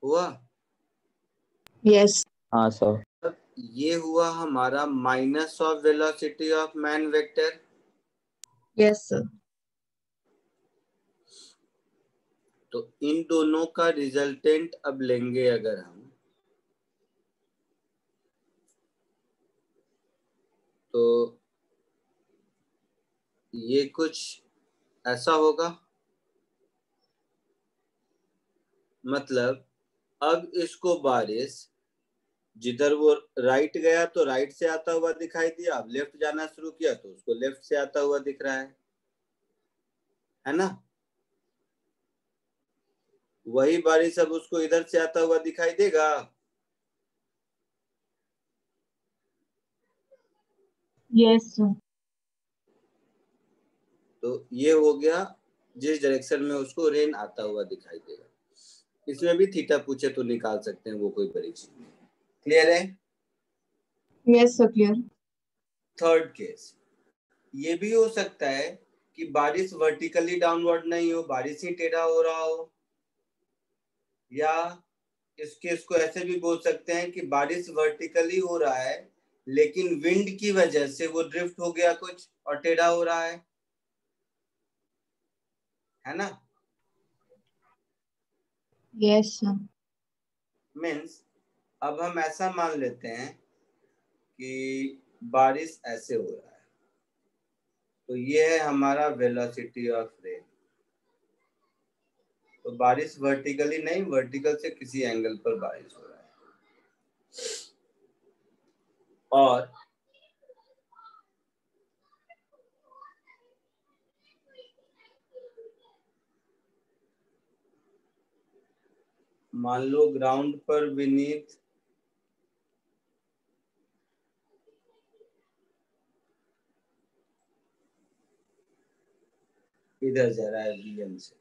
हुआ। Yes. हाँ सर। ये हुआ हमारा minus of velocity of man vector. Yes, sir. तो इन दोनों का रिजल्टेंट अब लेंगे अगर हम, तो ये कुछ ऐसा होगा, मतलब अब इसको बारिश जिधर वो राइट गया तो राइट से आता हुआ दिखाई दिया, अब लेफ्ट जाना शुरू किया तो उसको लेफ्ट से आता हुआ दिख रहा है ना? वही बारिश अब उसको इधर से आता हुआ दिखाई देगा। Yes, sir. तो ये हो गया जिस डायरेक्शन में उसको रेन आता हुआ दिखाई देगा। इसमें भी थीटा पूछे तो निकाल सकते हैं, वो कोई बड़ी चीज नहीं। क्लियर है? Yes, sir. Clear. Third case, ये भी हो सकता है कि बारिश वर्टिकली डाउनवर्ड नहीं हो, बारिश ही टेढ़ा हो रहा हो, या इस केस को ऐसे भी बोल सकते हैं कि बारिश वर्टिकली हो रहा है लेकिन विंड की वजह से वो ड्रिफ्ट हो गया कुछ और टेढ़ा हो रहा है ना? Yes, sir. मीन्स अब हम ऐसा मान लेते हैं कि बारिश ऐसे हो रहा है, तो ये है हमारा वेलोसिटी ऑफ रेन। तो बारिश वर्टिकली नहीं, वर्टिकल से किसी एंगल पर बारिश हो रहा है, और मान लो ग्राउंड पर विनीत इधर जा रहा है VM से।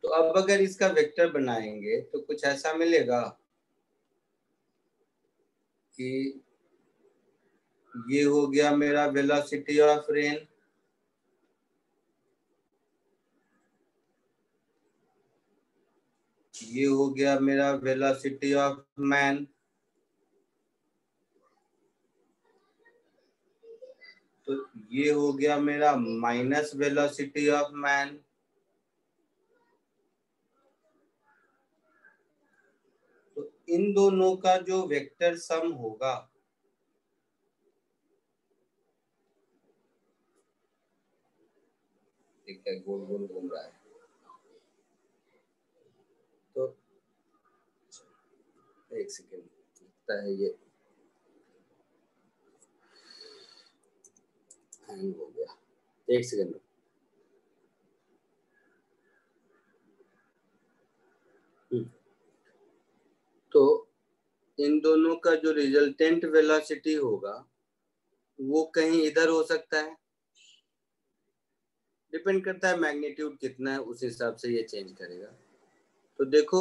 तो अब अगर इसका वेक्टर बनाएंगे तो कुछ ऐसा मिलेगा कि ये हो गया मेरा वेलोसिटी ऑफ रेन, ये हो गया मेरा वेलोसिटी ऑफ मैन। तो ये हो गया मेरा माइनस वेलोसिटी ऑफ मैन। तो इन दोनों का जो वेक्टर सम होगा ठीक है, गोल गोल घूम रहा है। तो एक सेकेंड लगता है ये हैंग हो गया, एक सेकेंड। तो इन दोनों का जो रिजल्टेंट वेलोसिटी होगा वो कहीं इधर हो सकता है, डिपेंड करता है मैग्नीट्यूड कितना है, उस हिसाब से ये चेंज करेगा। तो देखो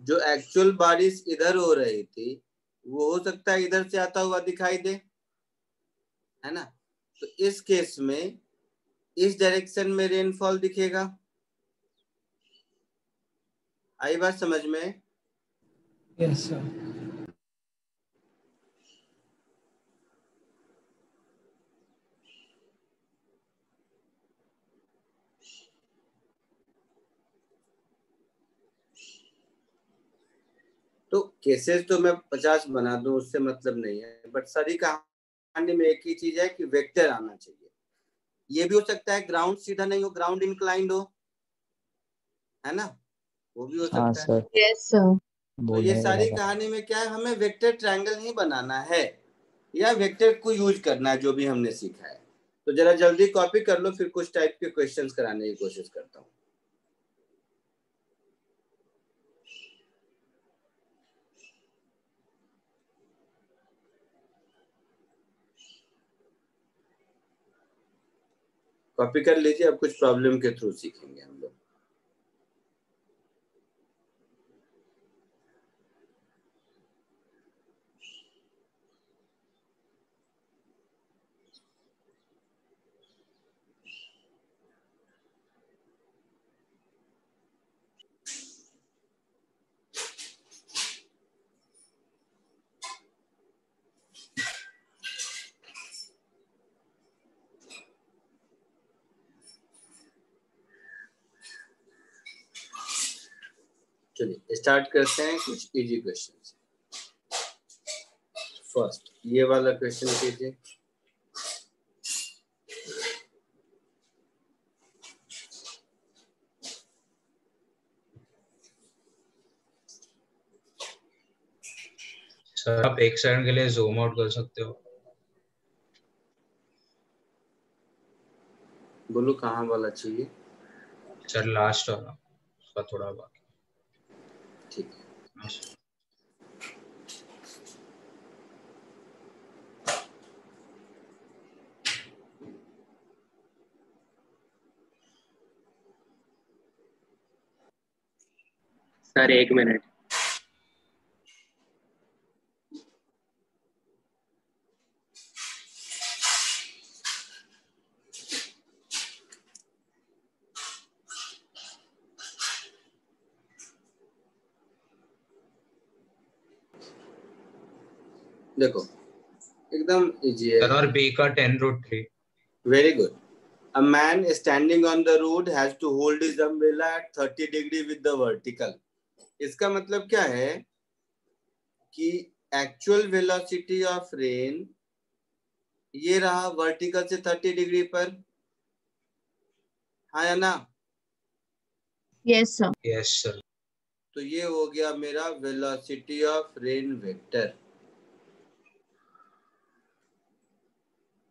जो एक्चुअल बारिश इधर हो रही थी वो हो सकता है इधर से आता हुआ दिखाई दे, है ना। तो इस केस में इस डायरेक्शन में रेनफॉल दिखेगा। आई बात समझ में? Yes sir. तो केसेस तो मैं 50 बना दूं उससे मतलब नहीं है, बट सारी कहानी में एक ही चीज है कि वेक्टर आना चाहिए। ये भी हो सकता है ग्राउंड सीधा नहीं हो, ग्राउंड इंक्लाइंड हो, है ना, वो भी हो हाँ सकता है। सर। Yes sir. तो ये सारी कहानी में क्या है, हमें वेक्टर ट्रायंगल ही बनाना है या वेक्टर को यूज करना है, जो भी हमने सीखा है। तो जरा जल्दी कॉपी कर लो, फिर कुछ टाइप के क्वेश्चंस कराने की कोशिश करता हूँ। कॉपी कर लीजिए, अब कुछ प्रॉब्लम के थ्रू सीखेंगे हम लोग। चलिए स्टार्ट करते हैं कुछ इजी क्वेश्चन से। फर्स्ट ये वाला क्वेश्चन कीजिए। सर आप एक सेकंड के लिए जूम आउट कर सकते हो? बोलो कहाँ वाला चाहिए? सर लास्ट वाला, उसका थोड़ा बाकी। ठीक है। Sir 1 minute. देखो एकदम इजी है। सर और बी का 10√3। Very good. A man standing on the road has to hold his umbrella at 30 degree with the vertical. इसका मतलब क्या है कि एक्चुअल वेलोसिटी ऑफ रेन ये रहा वर्टिकल से 30 डिग्री पर, हाँ या ना? Yes sir. Yes sir. तो ये हो गया मेरा velocity of rain vector.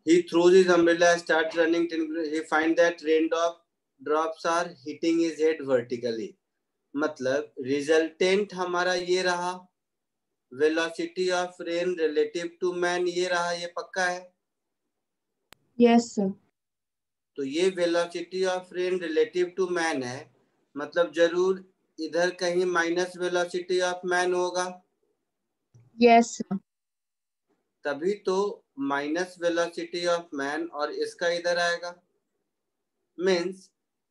He throws his umbrella, starts running. He finds that drops are hitting his head vertically. मतलब रिजल्टेंट हमारा ये रहा, velocity of rain relative to man ये रहा, ये पक्का है? Yes sir. तो ये velocity of rain relative to man है, मतलब जरूर इधर कहीं माइनस वेलोसिटी ऑफ मैन होगा। Yes sir. तभी तो माइनस वेलोसिटी ऑफ मैन और इसका इधर आएगा, means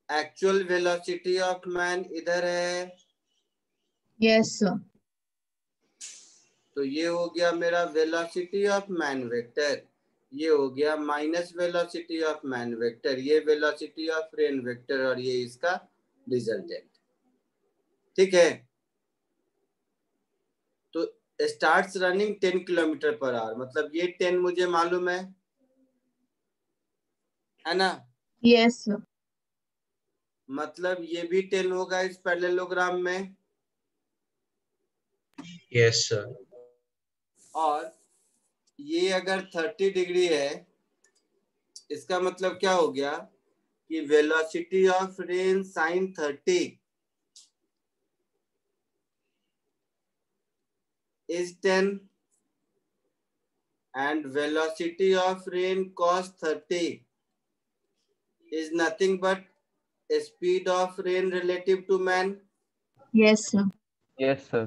actual velocity of man इधर है Yes, sir. तो ये हो गया मेरा वेलोसिटी ऑफ मैन वेक्टर, ये हो गया minus velocity of man vector, ये वेलोसिटी ऑफ रेन वेक्टर, और ये इसका रिजल्टेंट। ठीक है, तो starts running 10 kilometre per our, मतलब ये 10 मुझे मालूम है ना? Yes, sir. मतलब ये भी 10 होगा इस पैरेललोग्राम में। Yes sir. और ये अगर 30 डिग्री है, इसका मतलब क्या हो गया कि velocity of rain sine 30 is 10 and velocity of rain cos 30 is nothing but speed of rain relative to man. Yes, sir. Yes, sir.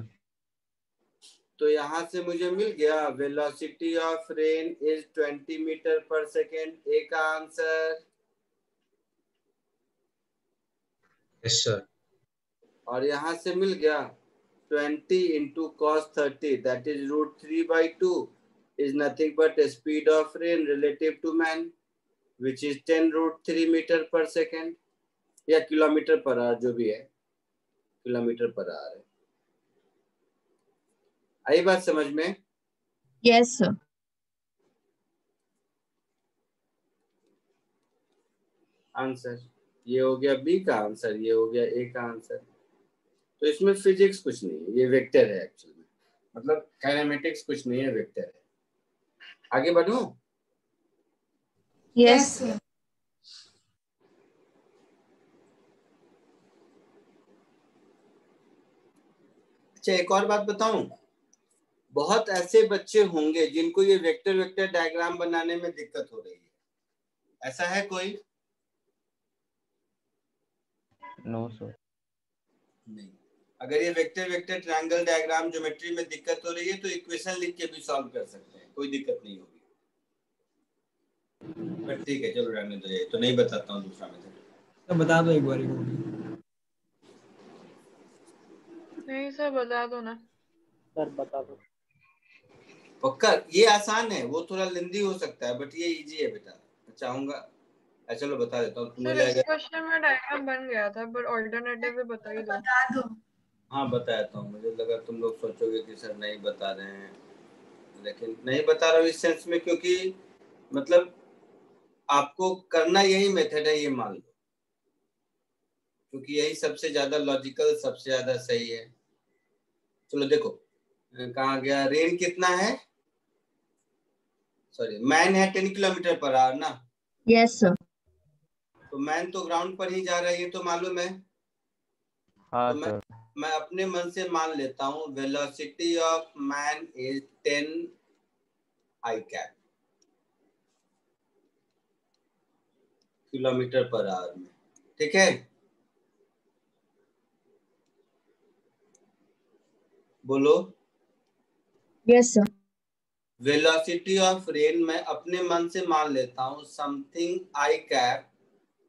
तो यहाँ से मुझे मिल गया velocity of rain is 20 metre per second, A का answer. Yes sir. और यहाँ से मिल गया 20 into cos 30 that is √3/2 is nothing but speed of rain relative to man which is 10√3 metre per second या किलोमीटर पर आवर, जो भी है kilometre per our है। आई बात समझ में? Yes, sir. आंसर ये हो गया बी का आंसर, ये हो गया ए का आंसर। तो इसमें फिजिक्स कुछ नहीं है, ये वेक्टर है एक्चुअली में, मतलब काइनेमेटिक्स कुछ नहीं है, वेक्टर है। आगे बढ़ूं? Yes, sir. अच्छा, एक और बात बताऊं, बहुत ऐसे बच्चे होंगे जिनको ये वेक्टर वेक्टर डायग्राम बनाने में दिक्कत हो रही है, ऐसा है कोई? No, sir. नहीं। अगर ये vector vector triangle diagram geometry में दिक्कत हो रही है तो इक्वेशन लिख के भी सॉल्व कर सकते हैं, कोई दिक्कत नहीं होगी। बट ठीक है, चलो रहने दो, ये तो नहीं बताता हूँ दूसरा मेथड। तो बता दो एक बार। नहीं सर बता दो ना। सर बता दो। पक्का? ये आसान है, वो थोड़ा लेंदी हो सकता है बट ये इजी है बेटा, मैं चाहूंगा। चलो बता देता हूँ तुम्हें सर इस क्वेश्चन में डायग्राम बन गया था बट ऑल्टरनेटिव भी बता ही दो। बता दो। हाँ बताता हूँ, मुझे लगा तुम लोग सोचोगे कि सर नहीं बता रहे हैं, लेकिन नहीं बता रहा हूँ इस सेंस में क्योंकि मतलब आपको करना यही मेथड है, ये मान लो, क्योंकि यही सबसे ज्यादा लॉजिकल, सबसे ज्यादा सही है। चलो देखो कहाँ गया, रेन कितना है, सॉरी मैन है 10 किलोमीटर पर आवर ना। Yes, sir. तो मैन तो ग्राउंड पर ही जा रहा है, ये तो मालूम है। हाँ तो सर। मैं अपने मन से मान लेता हूँ velocity of man is 10 I cap kilometre per hour में, ठीक है? बोलो। Yes, sir. Velocity of rain मैं अपने मन से मान लेता हूँ something I cap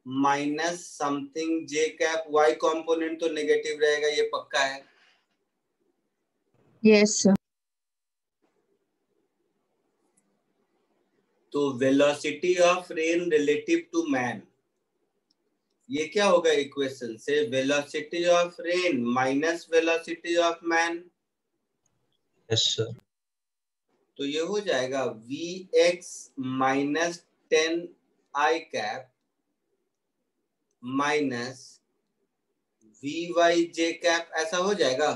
minus something J cap, Y component तो नेगेटिव रहेगा, ये पक्का है। Yes, sir. तो velocity of rain relative to man, ये क्या होगा इक्वेशन से, velocity of rain minus velocity of man. Yes sir. तो ये हो जाएगा Vx minus 10 I cap minus Vy J cap, ऐसा हो जाएगा।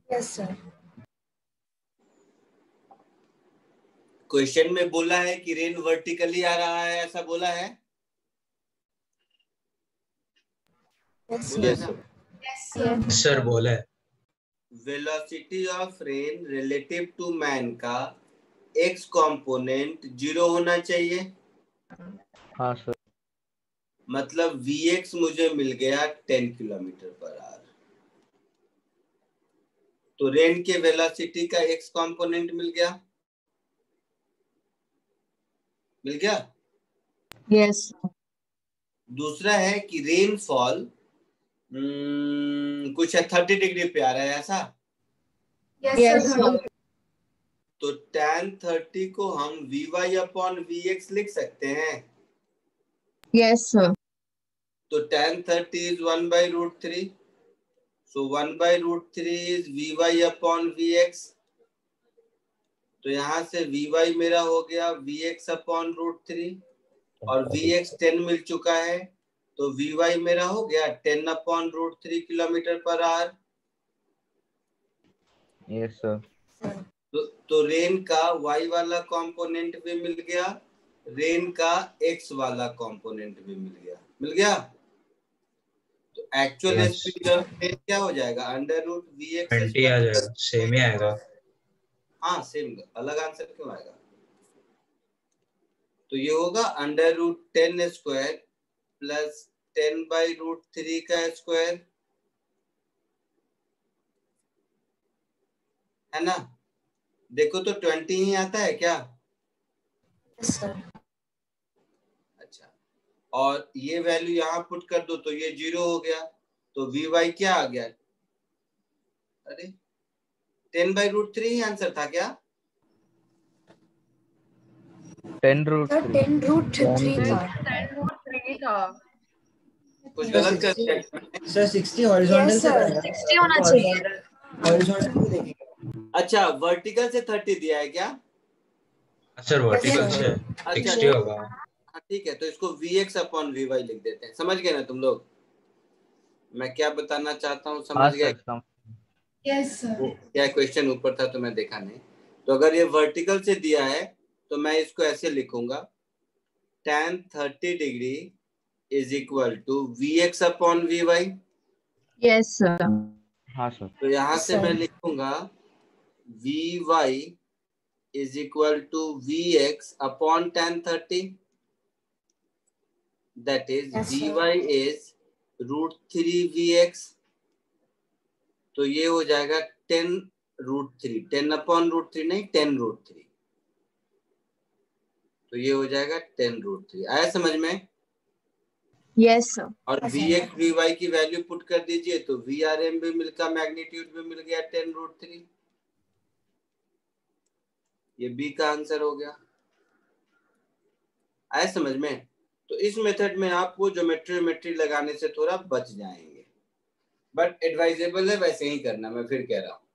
Yes sir. क्वेश्चन में बोला है कि रेन वर्टिकली आ रहा है, ऐसा बोला है? यस सर बोला है। Velocity of rain relative to man का x कंपोनेंट 0 होना चाहिए। हाँ सर। मतलब Vx मुझे मिल गया 10 किलोमीटर पर आवर। तो रेन के वेलोसिटी का x कंपोनेंट मिल गया, मिल गया। Yes. दूसरा है कि रेनफॉल कुछ 30 डिग्री पे आ रहा है ऐसा। Yes, sir. तो tan 30 को हम Vy अपॉन Vx लिख सकते हैं। Yes, sir. तो tan 30 is 1/√3. So 1/√3 is Vy upon Vx। तो यहाँ से Vy मेरा हो गया Vx अपॉन √3 और Vx 10 मिल चुका है, तो Vy मेरा हो गया 10 upon √3 kilometre per our. Yes, sir. तो रेन का y वाला कंपोनेंट भी मिल गया, रेन का x वाला कंपोनेंट भी मिल गया। तो एक्चुअल स्पीड ऑफ रेन क्या हो जाएगा, √Vx 20 आ जाएगा, सेम ही आएगा। हाँ सेम, अलग आंसर क्यों आएगा। तो ये होगा √10² प्लस 10/√3 का स्क्वायर, है ना। देखो तो 20 ही आता है क्या। Yes, sir. अच्छा, और ये वैल्यू यहाँ पुट कर दो तो ये 0 हो गया, तो Vy क्या आ गया। अरे 10/√3 ही आंसर था क्या। 10√3. 10√3 था। 10√3 था। कुछ गलत कर दिया सर 60 हॉरिजॉन्टल Yes, से sir. करेंगे। 60 होना चाहिए। हॉरिजॉन्टल भी देखेंगे। अच्छा, वर्टिकल से 30 दिया है क्या। सर वर्टिकल Yes, से sir. 60 होगा। हाँ ठीक है, तो इसको Vx अपॉन Vy लिख देते हैं। समझ गए ना तुम लोग मैं क्या बताना चाहता हूँ, समझ गए। Yes, sir. क्या क्वेश्चन ऊपर था तो मैं देखा नहीं। तो अगर ये वर्टिकल से दिया है तो मैं इसको ऐसे लिखूंगा, tan 30 degree is equal to Vx upon Vy। Yes, sir. हाँ सर। तो यहाँ से मैं लिखूंगा Vy is equal to Vx upon tan 30, that is Yes, sir. Vy is √3 Vx। तो ये हो जाएगा 10√3, 10 अपॉन √3 नहीं 10√3। तो ये हो जाएगा 10√3। आया समझ में। Yes, sir. और Vx Vy की वैल्यू पुट कर दीजिए तो Vrm भी मिलकर मैग्नीट्यूड भी मिल गया 10√3। ये बी का आंसर हो गया। आया समझ में। तो इस मेथड में आप वो ज्योमेट्री लगाने से थोड़ा बच जाएंगे, बट एडवाइजेबल है वैसे ही करना, मैं फिर कह रहा हूं।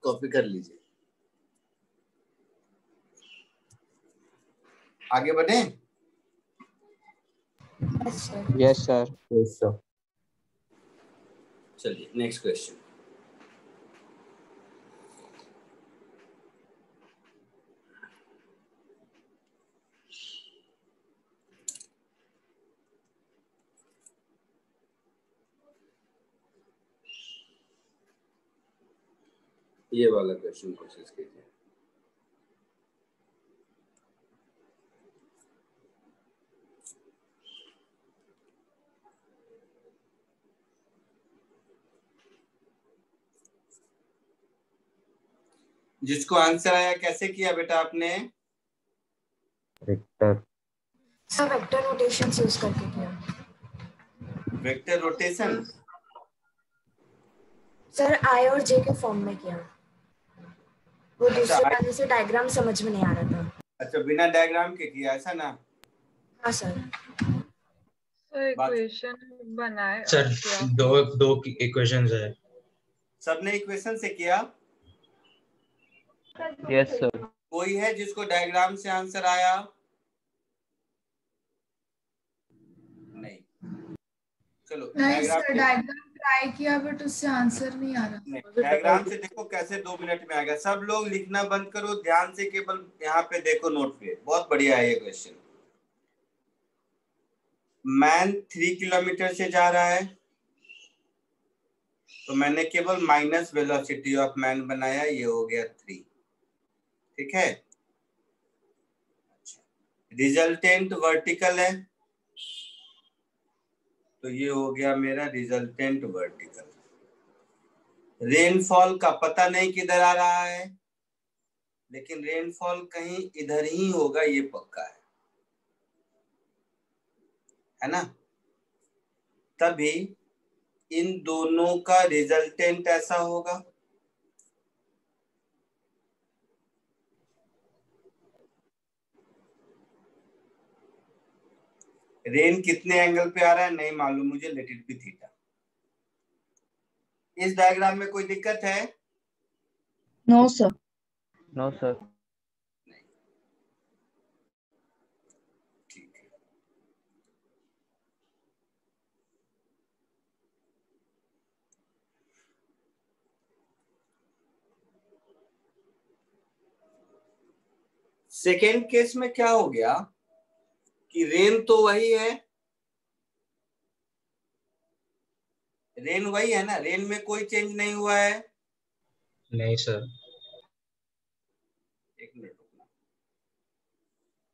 कॉपी कर लीजिए। आगे बढ़े। Yes, sir. Yes, sir. Yes, sir. चलिए नेक्स्ट क्वेश्चन। ये वाला क्वेश्चन कोशिश कीजिए। जिसको आंसर आया कैसे किया बेटा आपने। Vector. Sir vector rotation use करके किया। वेक्टर रोटेशन सर आई और जे के फॉर्म में किया। वो दूसरे वाले से डायग्राम समझ में नहीं आ रहा था। अच्छा, बिना डायग्राम के किया ऐसा ना। हाँ सर। सर इक्वेशन बनाए। सर दो इक्वेशंस है। सबने इक्वेशन से किया। Yes, sir. कोई है जिसको डायग्राम से आंसर आया। नहीं, चलो डायग्राम ट्राई किया बट उससे आंसर नहीं आ रहा। डायग्राम से देखो कैसे 2 मिनट में आएगा। सब लोग लिखना बंद करो, ध्यान से केवल यहाँ पे देखो नोट पे। बहुत बढ़िया है ये क्वेश्चन। मैन 3 किलोमीटर से जा रहा है, तो मैंने केवल माइनस वेलोसिटी ऑफ मैन बनाया, ये हो गया 3। ठीक है। रिजल्टेंट वर्टिकल है, तो ये हो गया मेरा रिजल्टेंट वर्टिकल। रेनफॉल का पता नहीं किधर आ रहा है, लेकिन रेनफॉल कहीं इधर ही होगा, ये पक्का है। है ना, तभी इन दोनों का रिजल्टेंट ऐसा होगा। रेन कितने एंगल पे आ रहा है नहीं मालूम मुझे, लेट इट बी थीटा। इस डायग्राम में कोई दिक्कत है? No sir. No sir. ठीक है। सेकेंड केस में क्या हो गया कि रेन तो वही है, रेन वही है ना, रेन में कोई चेंज नहीं हुआ है। नहीं सर। एक मिनट रुकना,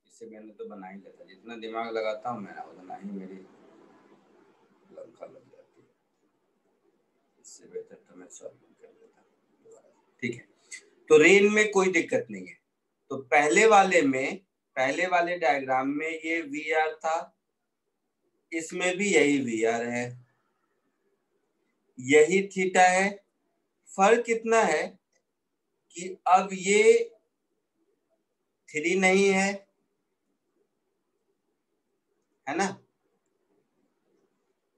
इससे मैंने तो बना ही लेता, जितना दिमाग लगाता हूँ मैं उतना ही मेरी लंका लग जाती है, इससे बेहतर तो मैं सॉल्व कर देता दोबारा। ठीक है, तो रेन में कोई दिक्कत नहीं है। तो पहले वाले डायग्राम में ये वी आर था, इसमें भी यही वी आर है, यही थीटा है। फर्क कितना है कि अब ये 3 नहीं है ना,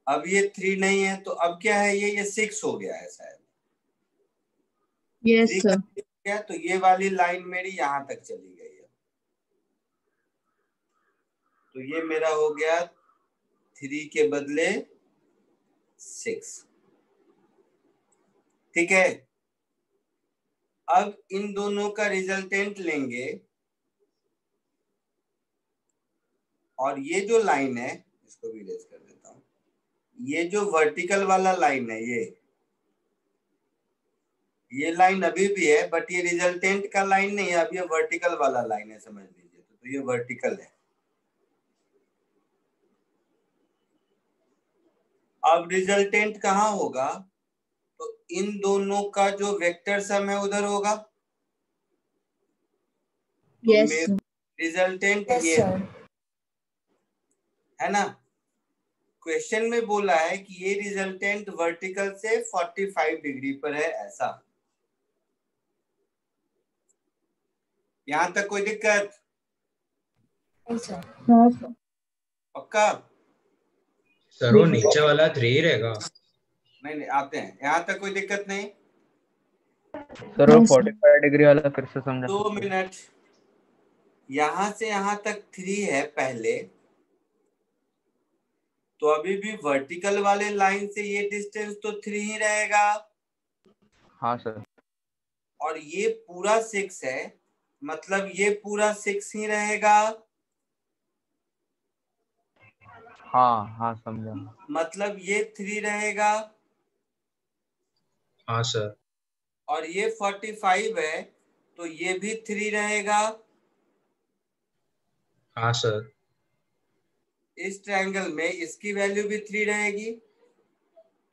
अब ये 3 नहीं है, तो अब क्या है, ये 6 हो गया है शायद। Yes 3 sir. गया तो ये वाली लाइन मेरी यहां तक चली गई है, तो ये मेरा हो गया 3 के बदले 6। ठीक है, अब इन दोनों का रिजल्टेंट लेंगे और ये जो लाइन है इसको भी इरेज कर देता हूं, ये जो वर्टिकल वाला लाइन है ये लाइन अभी भी है, बट ये रिजल्टेंट का लाइन नहीं है, अब ये वर्टिकल वाला लाइन है, समझ लीजिए। तो ये वर्टिकल है। अब रिजल्टेंट कहाँ होगा, तो इन दोनों का जो वेक्टर सम है उधर होगा। तो यस मेरा रिजल्टेंट ये है ना। क्वेश्चन में बोला है कि ये रिजल्टेंट वर्टिकल से 45 डिग्री पर है, ऐसा। यहां तक कोई दिक्कत? पक्का? सर वो नीचे वाला 3 रहेगा। नहीं आते हैं, यहां तक कोई दिक्कत नहीं। सर वो 45 डिग्री वाला फिर से समझा। 2 मिनट, यहां से यहां तक 3 है पहले, तो अभी भी वर्टिकल वाले लाइन से ये डिस्टेंस तो 3 ही रहेगा। हाँ सर। और ये पूरा 6 है, मतलब ये पूरा 6 ही रहेगा। हाँ समझा। मतलब ये 3 रहेगा। हाँ सर। और ये 45 है, तो ये भी 3 रहेगा। हाँ सर। इस ट्रायंगल में इसकी वैल्यू भी 3 रहेगी,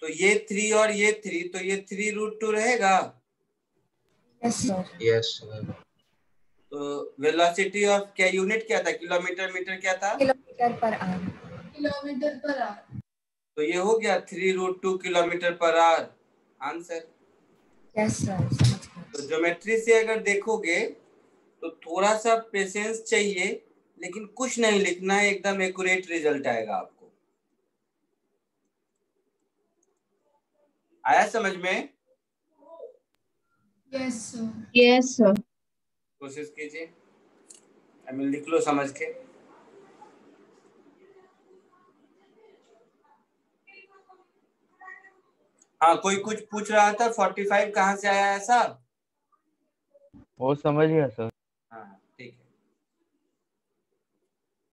तो ये 3 और ये 3, तो ये 3√2 रहेगा। Yes sir. तो वेलोसिटी ऑफ क्या यूनिट क्या था, किलोमीटर मीटर क्या था? Kilometre per our. तो ये हो गया 3√2 kilometre per our answer. Yes sir. तो ज्योमेट्री से अगर देखोगे तो थोड़ा सा पेशेंस चाहिए, लेकिन कुछ नहीं लिखना है, एकदम एक्यूरेट रिजल्ट आएगा आपको। आया समझ में? Yes sir. Yes sir. कोशिश कीजिए, लिख लो समझ के। हाँ, कोई कुछ पूछ रहा था 45 कहाँ से आया ऐसा? वो समझ गया सर।